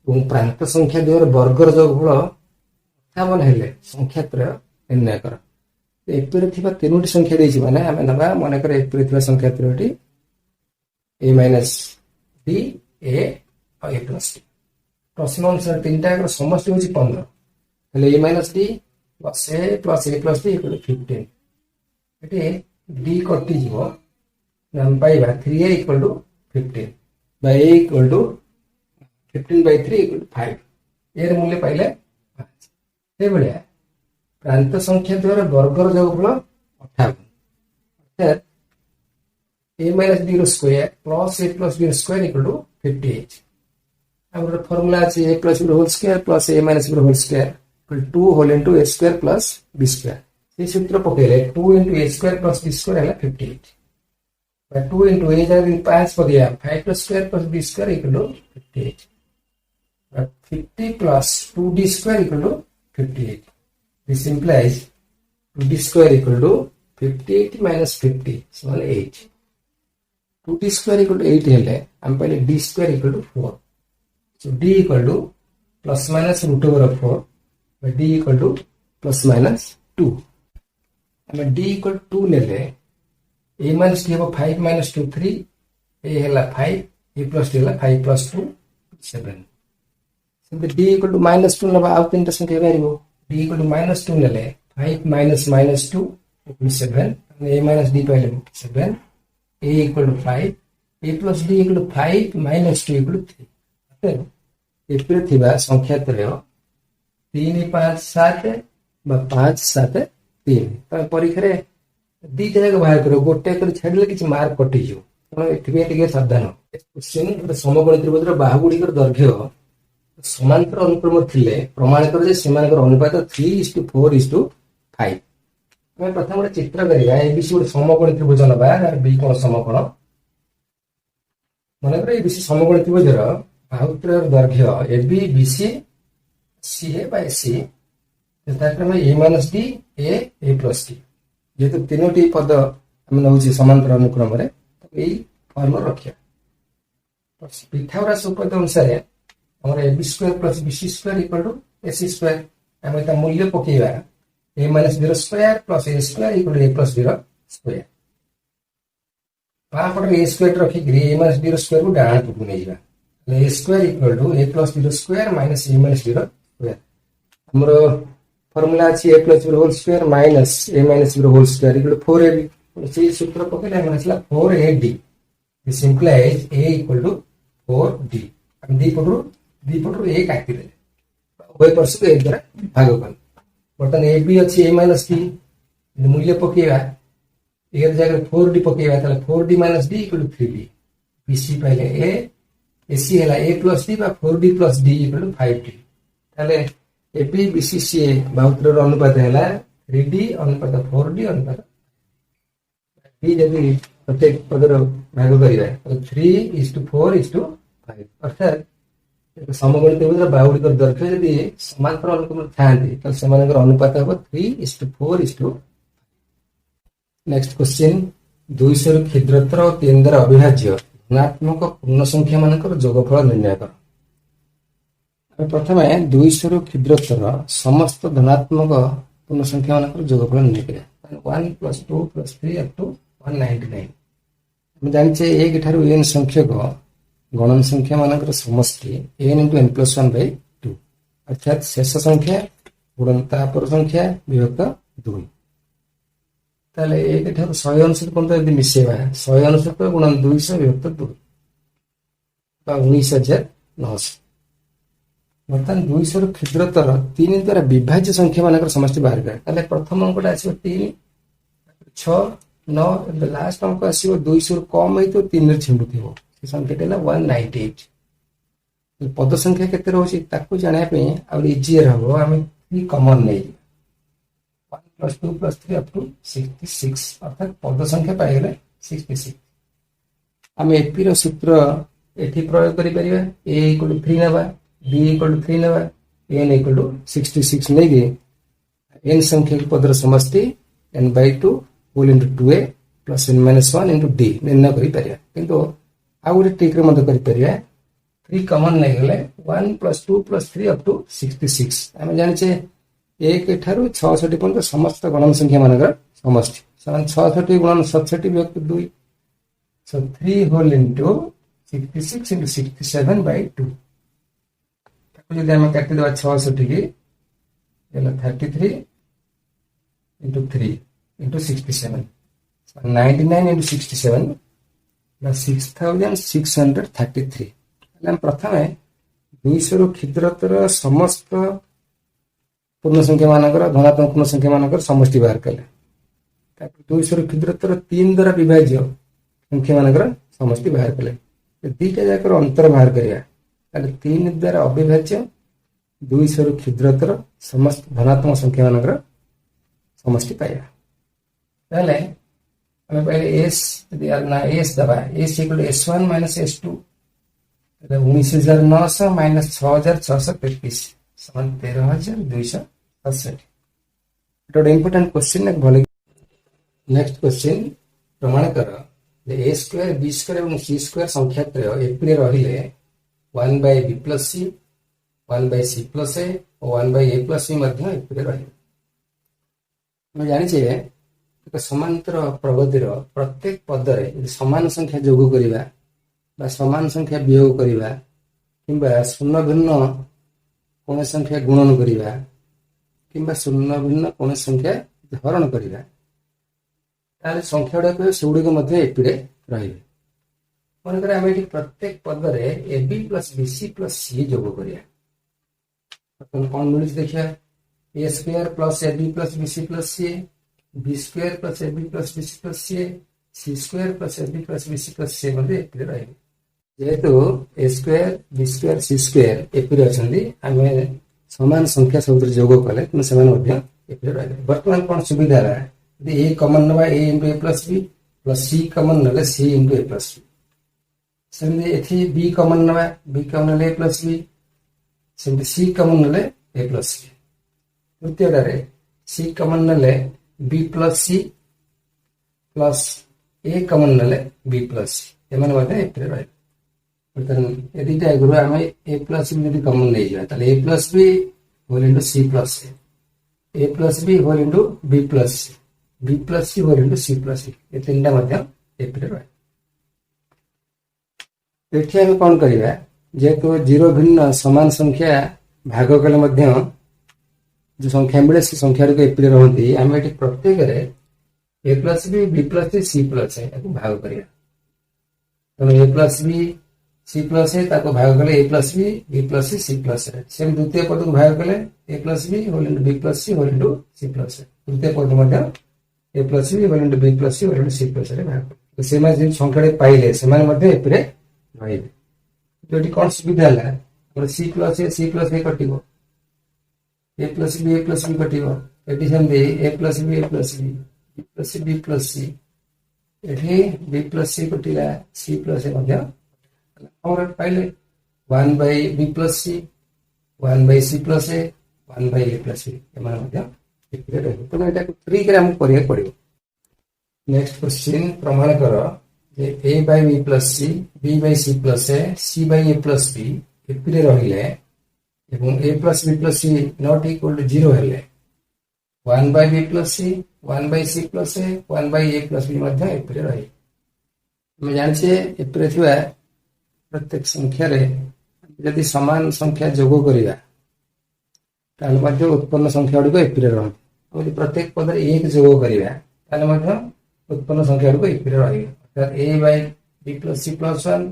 और प्रांत संख्या द्वयर वर्गर जोगफल 58 हेले संख्या त्रय निर्णय कर एपी थिबा तीनोटी संख्या देछि माने आमे नबा माने कर एपी थिबा संख्या त्रयटी a माइनस b a और a प्लस d प्रश्न अनुसार तीनटा कर समष्टि होछि 15 हेले a minus d plus a plus d equal 15 एटी d कटि जीवो हम पाइबा 3a equal to 15 by a equal to 15 by 3 equal to 5 एर मूल्य पाइले 5 ए बढिया प्रांत संख्या द्वारा वर्गर जोगफल 58 अर्थात a minus b square plus a plus b square equal to 58 अब फॉर्मूला अछि a plus b whole square plus a minus b whole square equal 2 whole into a square plus b square ये सूत्र पकेले 2 into a square plus b स्क्वायर है 58 by 2 into a जगह 5 पर दिया 5 plus square plus b square equal to 58 but 50 plus 2d square equal to 58 this implies 2d square equal to 58 minus 50 so 8 2d square equal to 8 हेले हम पहले d square equal to 4 so d equal to plus minus root over of 4 by d equal to plus minus 2 हमें d equal to 2 ले a minus d 5 minus 2 3 a है 5 a plus d है 5 plus 2 7 so d equal to minus 2 नबा आउ तीनटा संख्या variable d equal to minus 2 ले 5 minus minus 2 equal 7 a minus d पहले 7 a equal to 5 a plus d equal to 5 minus 2 equal to 3 एपरे थिबा संख्या त्रय 3 5 7 बा 5 7 3 त परीक्षा रे दी जगह बाहर करो गोटे कर छाडले किछ मार्क कटि जो तो एथिबे टिके सावधान क्वेश्चन समकोण त्रिभुजर बाहुगुडी कर दैर्घ्य समांतर अनुक्रम थिले प्रमाणित कर जे सेमानकर अनुपात 3:4:5 हम प्रथम गोटे चित्र करिया एबीसी गोटे समकोण त्रिभुज नबा बी कोण समकोण माने कर एबीसी समकोण त्रिभुजर बाहुत्रयर दैर्घ्य एबी बीसी सी है बाय सी ताकि हम a minus d a plus d जेहेतु तीनोटी पद आम नौ समांतर अनुक्रम फर्म रखिया पिथागोरास उपपाद्य अनुसार आम a b square plus b c square equal to a c square आम मूल्य पकेबा a minus b square plus a square equal to A plus b square बापटे ए स्क्वायर रखिक ए माइनस बी स्क्वायर को डाण पटू नहीं जावा a square equal to A plus b square minus a minus b square हमर formula अछि a plus b whole square minus a minus b whole square equal to 4ab से सूत्र पकेले हम आसला 4ad this implies a equal to 4d हम दी पटरो a काटि दे ओय परस को एक द्वारा भाग कर बटन ab अछि a minus d मूल्य पकेबा ए जगह 4d पकेबा तले 4d minus d equal to 3d bc पहले a ac हैला a plus d बा 4d plus d equal to 5d तले एपी बीसीसी बाहुत्र अनुपात है 3d अनुपात 4d अनुपात d यदि प्रत्येक पदर भाग करिबा तो 3:4:5 अर्थात समकोण त्रिभुजर बाहुडी कर दैर्घ्य यदि समांतर अनुक्रम थांती तो सेमानकर अनुपात हो 3:4:5 नेक्स्ट क्वेश्चन 200 रु क्षुद्रतर और 3 द्वारा अविभाज्य धनात्मक पूर्ण संख्या मानकर जोगफल निर्णय कर प्रथम 200 रु क्षुद्रतर समस्त धनात्मक पूर्ण संख्या मानकर जोगफल निर्णय करिया 1 + 2 + 3 up to 199 हम जानछे एक ठारू n संख्यक गणन संख्या मानकर समष्टि n * n + 1/2 अर्थात शेष संख्या गुणन तापर संख्या विभक्त 2 ताले एक ठारू 100 अनुसार कोन यदि मिसेबा 100 अनुसार गुणन 200 विभक्त 2 बा 19900 बर्तमान 200 रु क्षुद्रतर 3 द्वारा विभाज्य संख्या मानकर समष्टि बाहर कर ताले प्रथम अंकटा आसीबो 3 6 9 लास्ट अंक आसीबो 200 रु कम है तो 3 रे छिंडुथिबो से संख्या देला 198 पद संख्या केते रहउची ताकू जानिया पे आ इजियर हबो हमें 3 कॉमन नै 1 + 2 + 3 up to 66 अर्थात पद संख्या पाइ गेले 66 हम एपी रो सूत्र एठी प्रयोग करि परिबा a = 3 नबा b = 3 नबा n = 66 नै गे n संख्या के पदर समष्टि n/2 whole into 2a plus N minus one into d निर्णय करें किंतु आउ गोटे ट्रिक मत करें 3 कमन नहीं गले 1 प्लस 2 प्लस 3 अप टू 66 आम जाने एक ठारू 66 पर्यंत समस्त गणन संख्या मान समष्टि 66 गुणन 67 विभक्त 2 सो 3 होल इंटू 66 इंटू 67 बाय 2 जब आम काटिद 66 की 33 इंटू 3 इंटू 67 99 इंटू 67 6633 प्रथम 200 क्षुद्रतर समस्त पूर्ण संख्या मानकर धनात्मक पूर्ण संख्या मानकर समष्टि बाहर कले 200 क्षुद्रतर 3 द्वारा विभाज्य संख्या मानकर समष्टि बाहर कले दीटा जाकर अंतर बाहर करिया 3 द्वारा अविभाज्य 200 क्षुद्रतर समस्त धनात्मक संख्या मानकर समष्टि पाया ताले हमें पहले s ना s दबा s equal s1 minus s2 19,900 minus 6,633 समान 13,267 गोटे इंपोर्टेंट क्वेश्चन भले नेक्स्ट क्वेश्चन प्रमाण कर ए स्क्वायर बी स्क्वायर और सी स्क्वायर संख्या एपी रहिले 1 by b plus c 1 by c plus a और 1 by a plus b AP रही जानी एक समांतर प्रगतिर प्रत्येक पदरे समान संख्या जोग करवा समान संख्या वियोग करवा कि शून्य भिन्न कौन संख्या गुणन करवा कि शून्य भिन्न कौन संख्या हरण करवा संख्या गुड़ाक से गुड़िक एपी मनकर आम ये प्रत्येक पदरे a b plus b c plus c जोग करा कौन मिलूँ देखिए a square plus a b plus b c plus c b square plus a b plus b c plus c square plus a b plus b c plus c AP रही जेहेतु a square b square c square AP आम सामान संख्या सब जोग कले AP रही बर्तमान कौन सुविधा है ए कमन ना ए इंटू ए प्लस सी कमन ना सी इंटू ए प्लस बी सेमती बी कमन ना बी कमन ए प्लस बी सेमती सी कमन ना ए प्लस बी तृतीय सी कमन ना बी प्लस सी प्लस ए कमन ना बी प्लस सी एपी रही यदि आगुरी आम ए प्लस बी कमन नहीं जाए a plus b whole into c plus A plus b whole into b plus c b plus c whole into c plus c ये तीन टा AP रही आम कौन करवा जेहेतु जीरो भिन्न समान संख्या भाग कले जो संख्या मिले से संख्या गुड़िक एपी रहती आम ये प्रत्येक a plus b plus c plus a भाग करा तेणु a plus b c plus a भाग कले a plus b plus c plus a same द्वितीय पद को भाग कले a plus b whole into b plus c whole into c plus a तृतीय पद a plus b whole into b plus c whole into c plus a भाग से संख्या पाइले से एपी रही जो कौन सुविधा है सी प्लस ए कटो ए प्लस बी कटो ये a plus b plus c b plus c ये बी प्लस सी कटिला सी प्लस ए और पाइले 1 by b plus c 1 by c plus a 1 by a plus b trick पड़ो नेक्स्ट क्वेश्चन प्रमाण कर a by b plus c b by c plus a c by a plus b AP रहिले a plus b plus c not equal to 0 हेले 1 by b plus c 1 by c plus a 1 by a plus b AP रही आम जाने AP प्रत्येक संख्यार यदि सामान संख्या जोग करवा उत्पन्न संख्या गुड़िक एपी रही प्रत्येक पद एक जोग करवा उत्पन्न संख्या गुड़िक एपी रही अर्थात a by b plus c plus 1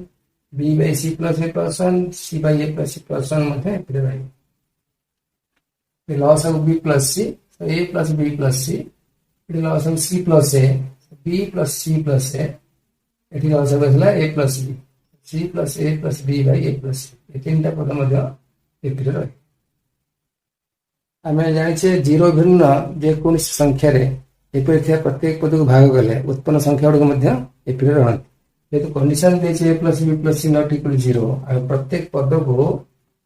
b by c plus A plus 1 c by a plus c plus 1 AP रही loss of b plus c a plus b plus c loss of c plus a b plus c plus a loss of a plus b c plus b by a plus ये तीन टा पद AP रही आम जाने zero भिन्न जेको संख्या एपरी प्रत्येक पद को भाग कले उत्पन्न संख्या गुड़िक एपी रही जेहेतु condition a plus b plus c not equal 0 प्रत्येक पद को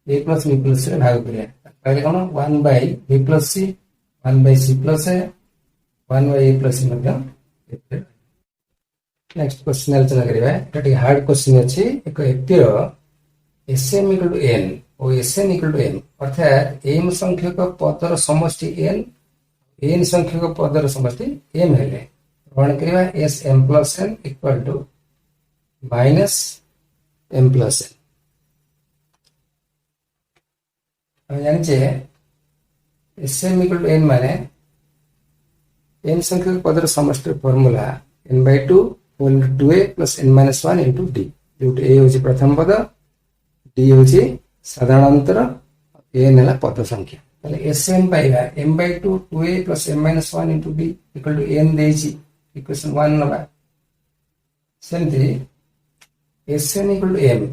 a plus b plus c भाग करें कौन 1 by b plus c 1 by c plus a 1 by a plus c next question आलोचना करिबा एटा हार्ड क्वेश्चन अछि एक व्यक्तिर Sm इक्वल टू n और Sn इक्वल टू m अर्थात m संख्यक पदर समष्टि n संख्यक पदर समष्टि m हेले ग्रहण करिबा Sm plus n equal to minus m plus n हम जानि जे Sm इक्वल टू n माने n संख्यक पदर समष्टि formula n by 2 whole into 2a plus n minus 1 into d Jote a होची प्रथम पद d होची साधारण अंतर n है पद संख्या ताले Sm पाइबा m by 2 2a plus n minus 1 into d equal to n देची इक्वेशन 1 नबा सेमती Sn equal to m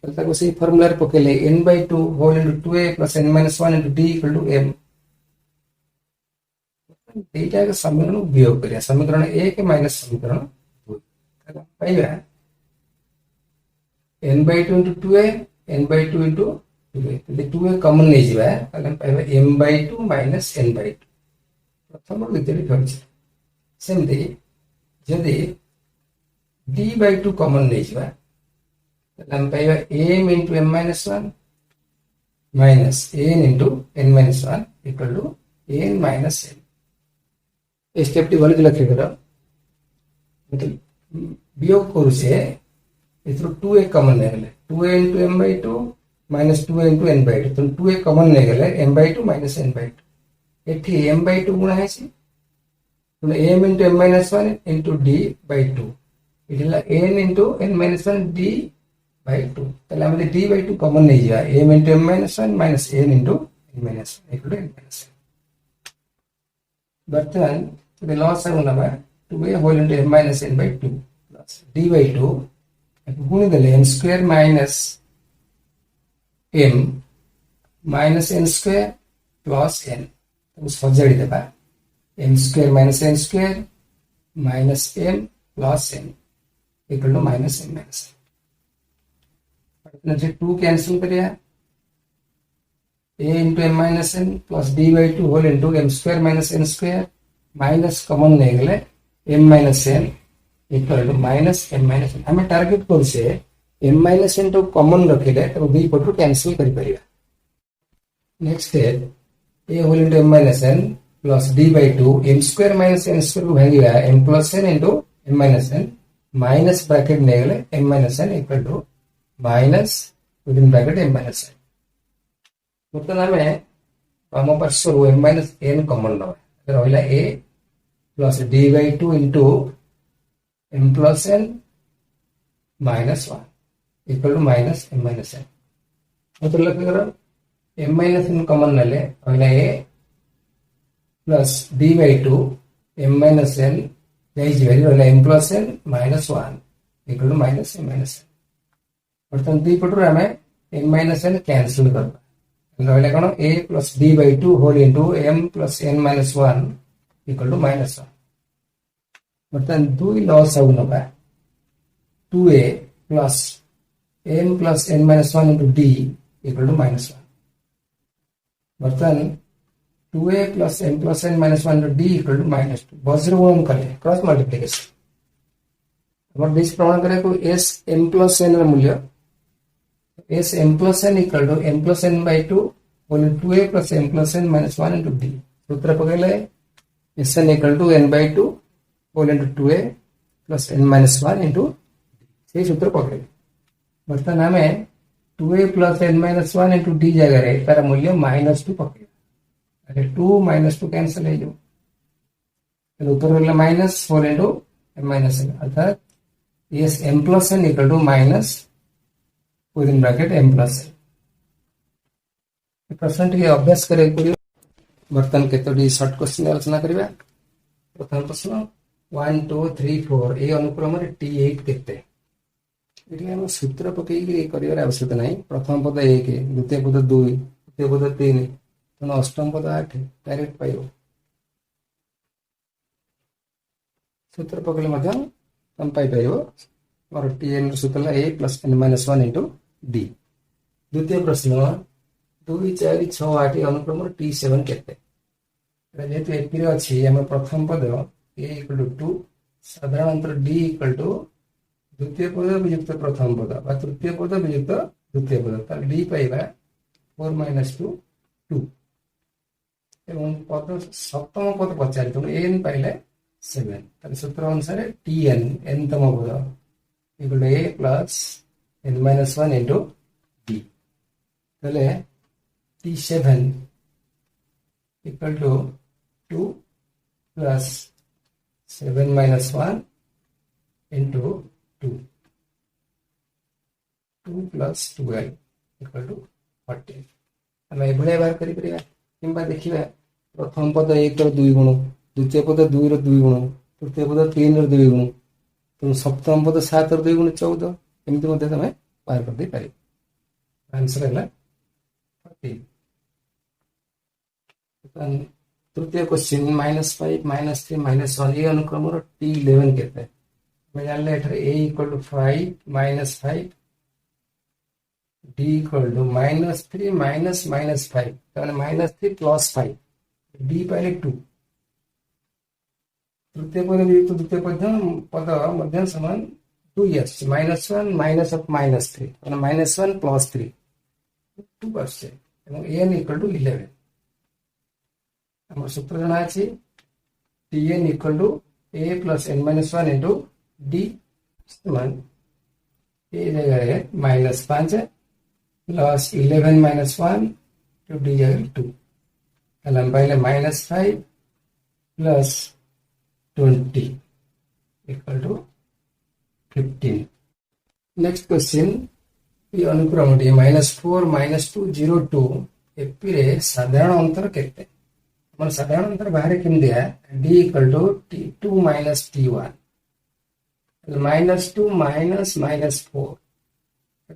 ताले ताको से फार्मूला रे पकेले n by 2 whole into 2a plus n minus 1 into d equal to m एटा के समीकरण उपयोग करिया समीकरण 1 माइनस समीकरण 2 ताले पाइबा n by 2 into 2a n by 2 into 2a यदि 2a कॉमन नहीं जिबा ताले पाइबा m by 2 minus n by 2 प्रथम विधि होछि सेमती यदि d by 2 कॉमन नहीं जिबा ताले हम पाइबा m into m minus 1 minus n into n minus 1 equal to n minus n step T भली लक्ष्य कर मतलब वियोग करू से इथरो 2a कॉमन नै गेले 2a into m by 2 minus 2a into n by 2 तो 2a कॉमन नै गेले m by 2 minus n by 2 एठी m by 2 गुणा है छी तो m into m minus 1 into d by 2 इडला n into n minus 1 d by 2 तले हमले d by 2 कॉमन नै जिया m into m minus 1 minus n into n minus 1 equal to n minus 1 बर्तन the loss है उनमें 2a whole into m minus n by 2 plus d by 2 गुणित m square minus m minus n square plus n तो सजाड़ी देबा m square minus n square minus m plus n equal to minus m minus n बर्तन 2 cancel करिया a into m minus n plus d by 2 whole into m square minus n square minus common नहीं गले m minus n equal to minus m minus n हमें target कर से m minus n तो common रखिले तो B पटु cancel करि परिबा next है a whole into m minus n plus d by 2 m square minus n square को भागिया m plus n into m minus n minus bracket नहीं गले m minus n equal to minus within bracket m minus n मतलब हमें हम पर सो m minus n common ना रहिला a plus d by 2 into m plus n minus 1 equal to minus m minus n मतलब लग करो m minus n कॉमन ले रहिला a plus d by 2 m minus n नहीं जी रहिला m plus n minus 1 equal to minus m minus n बर्तन दी पटु हमें m minus n कैंसिल करबा रहिला कोन a plus d by 2 whole into m plus n minus 1 equal to minus 1 बर्तन 2 loss आउ नबा 2a plus m plus n minus 1 into d equal to minus 1 बर्तन 2a plus m plus n minus 1 into d equal to minus 2 वज्र गुणन करे cross multiplication हमर this प्रमाण करे को s m plus n ର मूल्य s m plus n equal to m plus n by 2 whole into 2a plus m plus n minus 1 into d सूत्र पकेले sn equal to n by 2 whole into 2a plus n minus 1 into से सूत्र पकड़े बर्तन हमें 2a plus n minus 1 into d जगह रे तार मूल्य -2 पकड़े अरे 2 -2 कैंसिल है जो तो उत्तर होगा minus 4 into m minus n अर्थात yes m plus n equal to minus within bracket m plus n प्रश्न के अभ्यास करे पड़ियो बर्तन के तो शॉर्ट क्वेश्चन आलोचना करिबा प्रथम प्रश्न 1 2 3 4 ए अनुक्रम रे t8 केते एटी हम सूत्र पकई के करियर आवश्यकता नहीं प्रथम पद 1 द्वितीय पद 2 तृतीय पद 3 तन अष्टम पद 8 डायरेक्ट पाइयो सूत्र पकले मध्य हम पाई पाइयो और tn सूत्र a plus n minus 1 into d द्वितीय प्रश्न 2 4 6 8 अनुक्रम रे t7 केते जेतु एपी रे अछि हम प्रथम पद a equal to 2 साधारण अंतर d इक्वल टू द्वितीय पद वियुक्त प्रथम पद बा तृतीय पद वियुक्त द्वितीय पद तार d पाइबा 4 माइनस 2 2 एवं पद सप्तम पद पचारि तेणु n पाइले 7 तार सूत्र अनुसार tn n तम पद equal to a plus n minus 1 into d ताले t7 equal to 2 plus 7 minus 1 into 2 2 plus 12 equal to 14 आम ये बाहर कर देखा प्रथम पद 1 रो 2 गुण द्वितीय पद 2 रो 2 गुण तृतीय पद 3 रो 2 गुण तेणु सप्तम पद 7 रो 2 गुण 14 एमती तुम बाहर कर दे पार आंसर है 14 तृतीय क्वेश्चन -5 -3 -1 ये अनुक्रम t11 केते जान a equal to 5 -5 d equal to -3 minus -5 -3 plus 5 d पाइले 2 तृतीय पद वियुक्त द्वितीय पद मध्य समान 2 -1 माइनस ऑफ -3 -1 प्लस 3 2 आछे एवं n इक्वल टू 11 हमर सूत्र जाना अछि tn equal to a plus n minus 1 into d समान a जगह है -5 प्लस 11 माइनस 1 टू d जगह 2 हम पाइले -5 plus 20 equal to 15 next question ये अनुक्रम -4 -2 0 2 एपी रे साधारण अंतर केते मन साधारण अंतर बाहर केम दिया d equal to t2 minus t1 -2 minus -4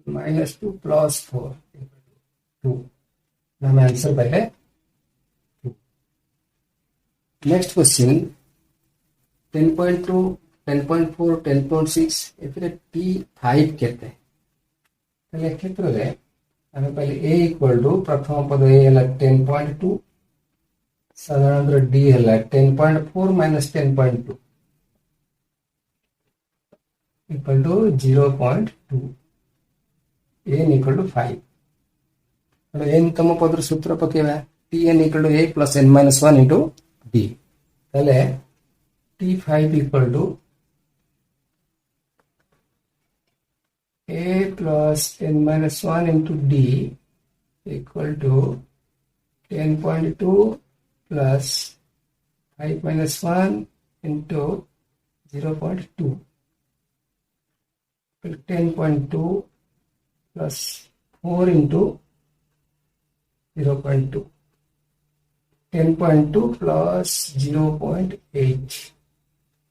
-2 plus 4 2 हम आंसर पहले 2 नेक्स्ट क्वेश्चन 10.2 10.4 10.6 एपी t5 केते तले क्षेत्र रे हम पहले a इक्वल टू प्रथम पद a है 10.2 साधारण d है 10.4 minus 10.2 equal to 0.2 n equal to 5 n तम पद सूत्र पकेबा tn equal to a plus n minus 1 into d तले t5 equal to a plus n minus 1 into d equal to 10.2 plus 5 minus 1 into 0.2 10.2 plus 4 into 0.2 10.2 plus 0.8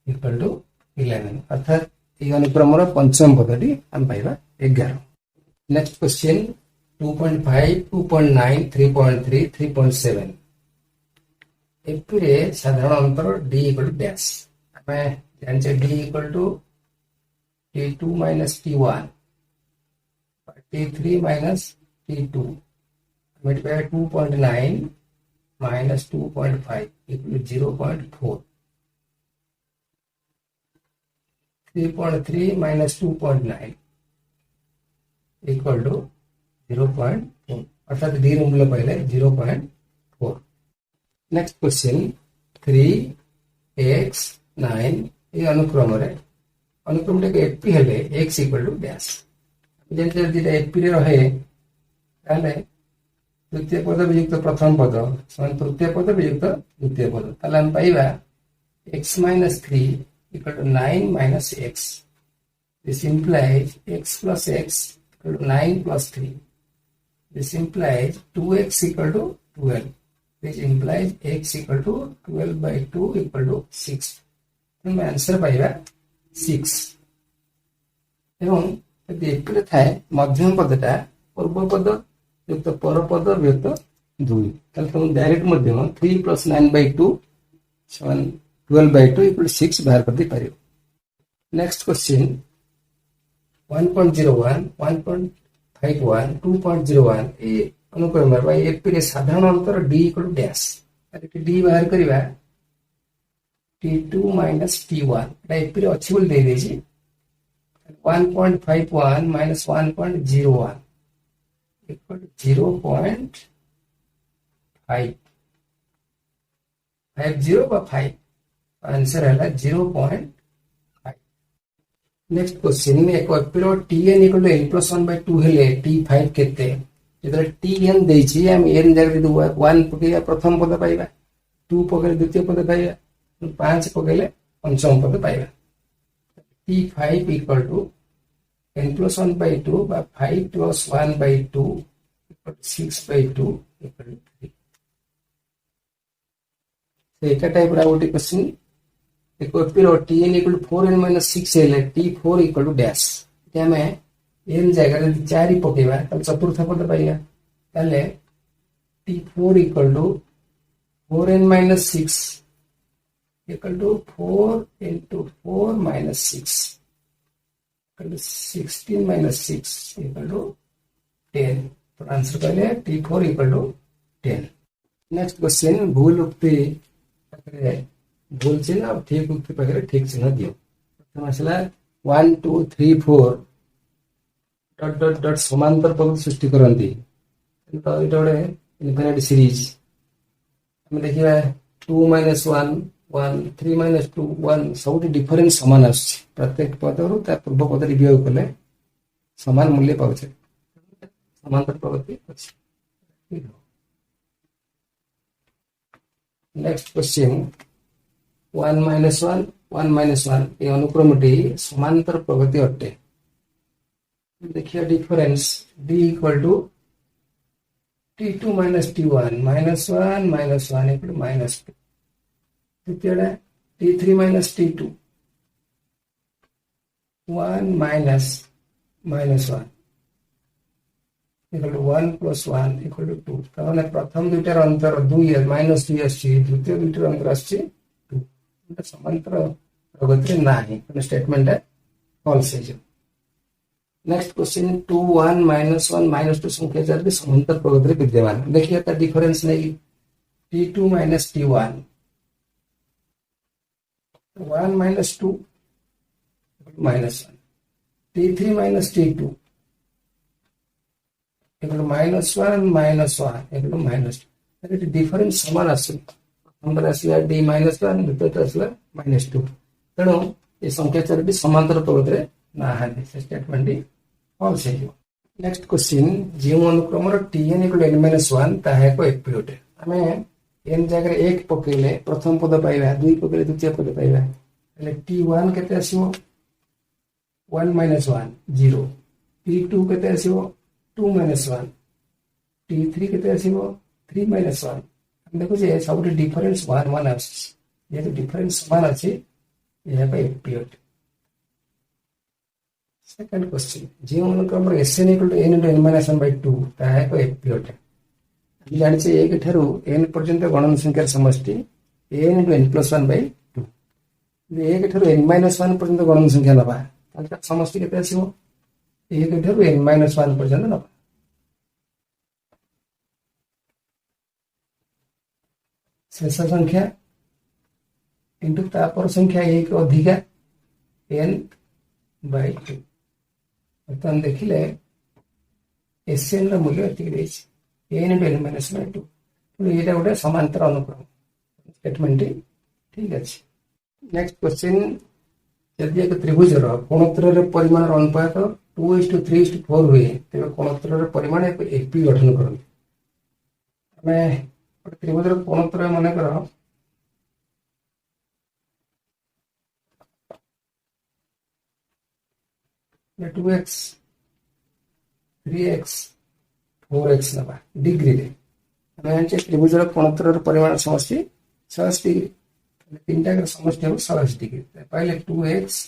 equal to 11 अर्थात ये अनुक्रम पंचम पदटी हम पाइबा 11 नेक्स्ट क्वेश्चन 2.5 2.9 3.3 3.7 एपी रे साधारण अंतर d इक्वल टू डैश हमें जानचे d equal to t2 minus t1 t3 minus t2 हमें पाया 2.9 minus 2.5 equal to 0.4 3.3 minus 2.9 equal to 0.4 अर्थात d मूल्य पहले 0.4 नेक्स्ट क्वेश्चन 3x9 ये अनुक्रम टे एपी हेले x इक्वल टू डैश जैसे दिटा एपी रे रहे ताले तृतीय पद वियुक्त प्रथम पद समान तृतीय पद वियुक्त द्वितीय पद ताले हम पाइबा x minus 3 equal to 9 minus x this implies x plus x equal to 9 plus 3 this implies 2x equal to 12 which implies x equal to 12 by 2 equal to 6 तो मैं आंसर पाइबा 6 एवं यदि एपी थाए मध्यम पदटा पूर्व पद युक्त पर पद वियुक्त 2 ताले तुम डायरेक्ट मध्यम 3 plus 9 by 2 7 12 by 2 equal to 6 बाहर कर दे पारियो नेक्स्ट क्वेश्चन 1.01 1.51 2.01 ए अनुक्रम एपी रे साधारण अंतर d equal to dash d बाहर करबा T2 minus T1 एपी अच्छी बोल दे देजी 1.51 minus 1.01 equal to 0.5 50 বা 5 आंसर है 0.5 नेक्स्ट क्वेश्चन एक एपीर Tn equal to n plus 1 by 2 हेले T5 केते जेतले Tn देछि हम n जगह दे 1 पकेया प्रथम पद पाइबा 2 पकेले द्वितीय पद पाइबा 5 पकेले पंचम पद पाइबा T5 equal to n plus 1 by 2 by 5 plus 1 by 2 equal to 6 by 2 equal to 3 so एक टाइप रा गोटे क्वेश्चन एक एपीर Tn equal to 4n minus 6 हेले T4 equal to dash ये हमें n जगह 4 पकेबा तब चतुर्थ पद पाइबा ताले T4 equal to 4n minus 6 equal to 4 into 4 minus 6 equal to 16 minus 6 equal to 10 तो आंसर पहले T4 equal to 10 next question भूल उक्ति भूल चिन्ह और ठीक उक्ति पाखे ठीक चिन्ह दियो प्रथम आसला 1 2 3 4 डॉट डॉट डॉट समांतर पद सृष्टि करंती तो इटा गोटे इनफिनिट सीरीज हम देखिबा 2 minus 1 1 3 minus 2 1 सब डिफरेंस समान आछी प्रत्येक पदरु ता पूर्व पद रिव्यू कले समान मूल्य पाउछे समांतर प्रगति अछि नेक्स्ट क्वेश्चन 1 minus 1 1 minus 1 ये अनुक्रमटी समांतर प्रगति अटे देखिए difference d equal to T2 minus T1 minus 1 minus 1 equal to minus 2 द्वितीय T3 minus T2 1 minus minus 1 equal to 1 plus 1 equal to 2 ताने प्रथम दुईटार अंतर 2 है minus 2 आछि द्वितीय दुईटार अंतर आछि 2 एटा समांतर प्रगति नाही तो स्टेटमेंट है फॉल्स है नेक्स्ट क्वेश्चन 2 1 minus 1 minus 2 संख्या चार भी समांतर प्रगति विद्यमान देखिए का डिफरेंस नहीं T2 minus T1 1 minus 2 minus 1 T3 minus T2 equal to minus 1 minus 1 equal to minus 2 that difference समान आसे नंबर आसला d minus 1 द्वितीय आसला minus 2 तेणु ये संख्या चार भी समांतर प्रगति रे ना हानि स्टेटमेंट डी फॉल्स है नेक्स्ट क्वेश्चन जे अनुक्रम Tn equal to n minus 1 ताहे को एपीओट हमें n जगह 1 पकेले प्रथम पद पाइबा 2 पकेले द्वितीय पद पाइबा એટલે T1 केते आसीबो 1 minus 1 0 T2 केते आसीबो 2 minus 1 T3 केते आसीबो 3 minus 1 हम देखो जे सब डिफरेंस 1 1 आसी ये तो डिफरेंस समान अछि ये पे एपीओट सेकंड क्वेश्चन जे अनुक्रम Sn equal to n into n minus 1 by 2 ताहे को एपीओट हम जानि छे 1 ठारू n पर्यंत गणन संख्या समष्टि n into n plus 1 by 2 1 ठारू n minus 1 पर्यंत गणन संख्या नबा ताका समष्टि केते आसीबो 1 ठारू n minus 1 पर्यंत नबा शेष संख्या इंटू तापर संख्या 1 अधिका n by 2 तो देखिले Sn ର मूल्य एतिक देछि n into n minus 2 तो एटा गोटे समांतर अनुक्रम स्टेटमेंट ठीक अछि नेक्स्ट क्वेश्चन यदि एक त्रिभुज रो कोणोत्तर रे परिमाण रो अनुपात 2:3:4 हुए तेबे कोणोत्तर रे परिमाण एक एपी गठन करन हमें त्रिभुज रो कोणोत्तर माने करो 2x 3x 4x नबा डिग्री रे हमें त्रिभुज रो कोणोत्तर रो परिमाण समष्टि 60 डिग्री तीनटा का समष्टि हो 60 डिग्री पहले 2x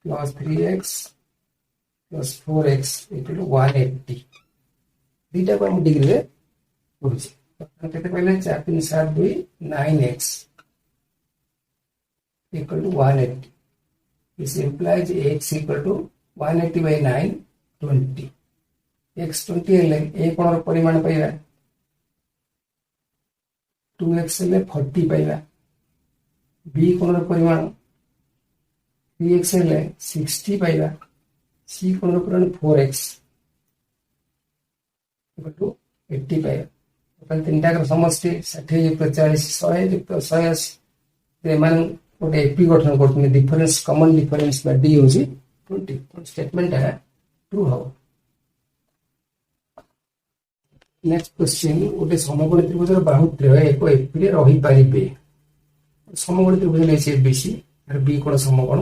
plus 3x plus 4x equal to 180 दीटा को हम डिग्री रे बुझी केते पहले 4 3 7 2 9x equal to 180 this implies x equal to 180 by 9 20 x 20 ले ए कोण परिमाण पाइबा 2x ले 40 पाइबा बी कोण परिमाण 3x हेले 60 पाइबा सी कोण परिमाण 4x इक्वल टू 80 पाइबा टोटल तीनटा समष्टि 60 युक्त 40 100 युक्त 180 एमान गोटे एपी गठन करते डिफरेंस कॉमन डिफरेंस बा डी होची 20 स्टेटमेंट है ट्रू हो। नेक्स्ट क्वेश्चन गोटे समकोण त्रिभुजर बाहुत्य एक एपी रे रही पारिबे समकोण त्रिभुज लेछि एबीसी और बी कोण समकोण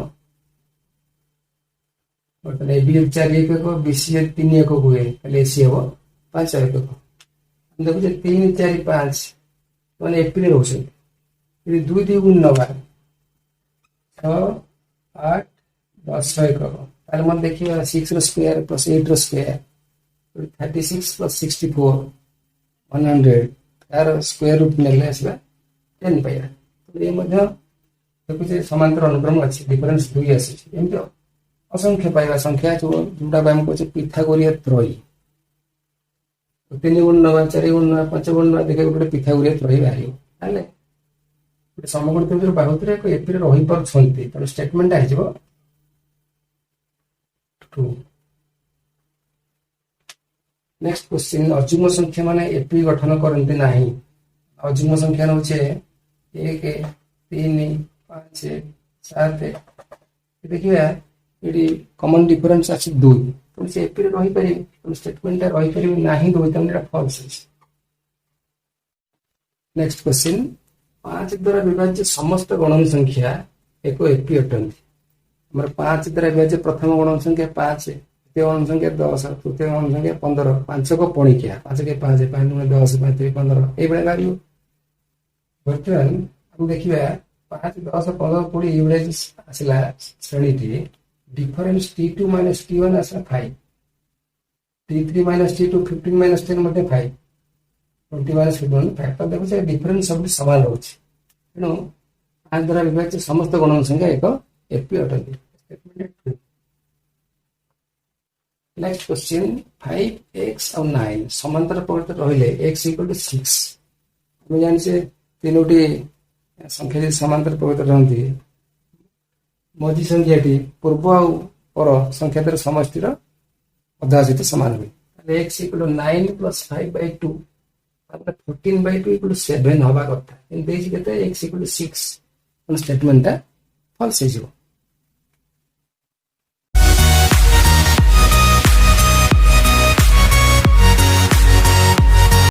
बर्तमान एबी 4 एकक बीसी 3 एकक हुए ताले एसी हो 5 एकक देखो 3 4 5 माने एपी रे रहउछ यदि 2 2 गुण नवा 6 8 10 एकक ताले मन देखिए 6 रो स्क्वायर प्लस 8 रो स्क्वायर 36 plus 64 100 तार स्क्वायर रूट नेले आसबा 10 पाइबा तो ये मध्य देखुचे समांतर अनुक्रम अछि डिफरेंस 2 आसी एमति असंख्य पाइबा संख्या जो जोटा बाम को पिथागोरिया त्रयी 3 गुण 9 4 गुण 9 5 गुण 9 देखे गोटे पिथागोरिया त्रयी बाहियो ताले गोटे समकोण त्रिभुज बाहुतिर एक एपी रे रही पर छंती तो स्टेटमेंट आइजबो ट्रू। नेक्स्ट क्वेश्चन अजुग्म संख्या माने एपी गठन करते नाही अजुग्म संख्या होचे 1 3 5 7 देखिए ये कॉमन डिफरेंस अछि 2 तो से एपी रे रही पारि तो स्टेटमेंट रही पारि नाही 2 तमरा फॉल्स है। नेक्स्ट क्वेश्चन 5 द्वारा विभाज्य समस्त गणन संख्या एक एपी अटंती हमर 5 द्वारा विभाज्य प्रथम गणन संख्या 5 तृतीय गणन संख्या 10 तृतीय गणन संख्या 15 5 को पणिकिया 5 के 5 5 में 10 5 3 15 ए बळे बारियो बर्तमान हम देखिबा 5 10 15 20 एवरेज आसला श्रेणीटी डिफरेंस t2 - t1 आसला 5 t3 - t2 15 - 10 मध्ये 5 20 - 15 5 तो देखो से डिफरेंस सब समान होछि तेनो आ द्वारा विभाज्य समस्त गणन संख्या एक एपी अटंती statement true. Next question 5x और 9 समांतर प्रवर्त रहिले x = 6 हम जानि से तीनोटी संख्या जे समांतर प्रवर्त रहंती मझी संख्याटी पूर्व और पर संख्या दर समष्टिर अधा सहित समान हुए ताले x = 9 + 5/2 तापर 14/2 = 7 हवा कथा इन देछि केते x = 6 स्टेटमेंट फॉल्स है जो।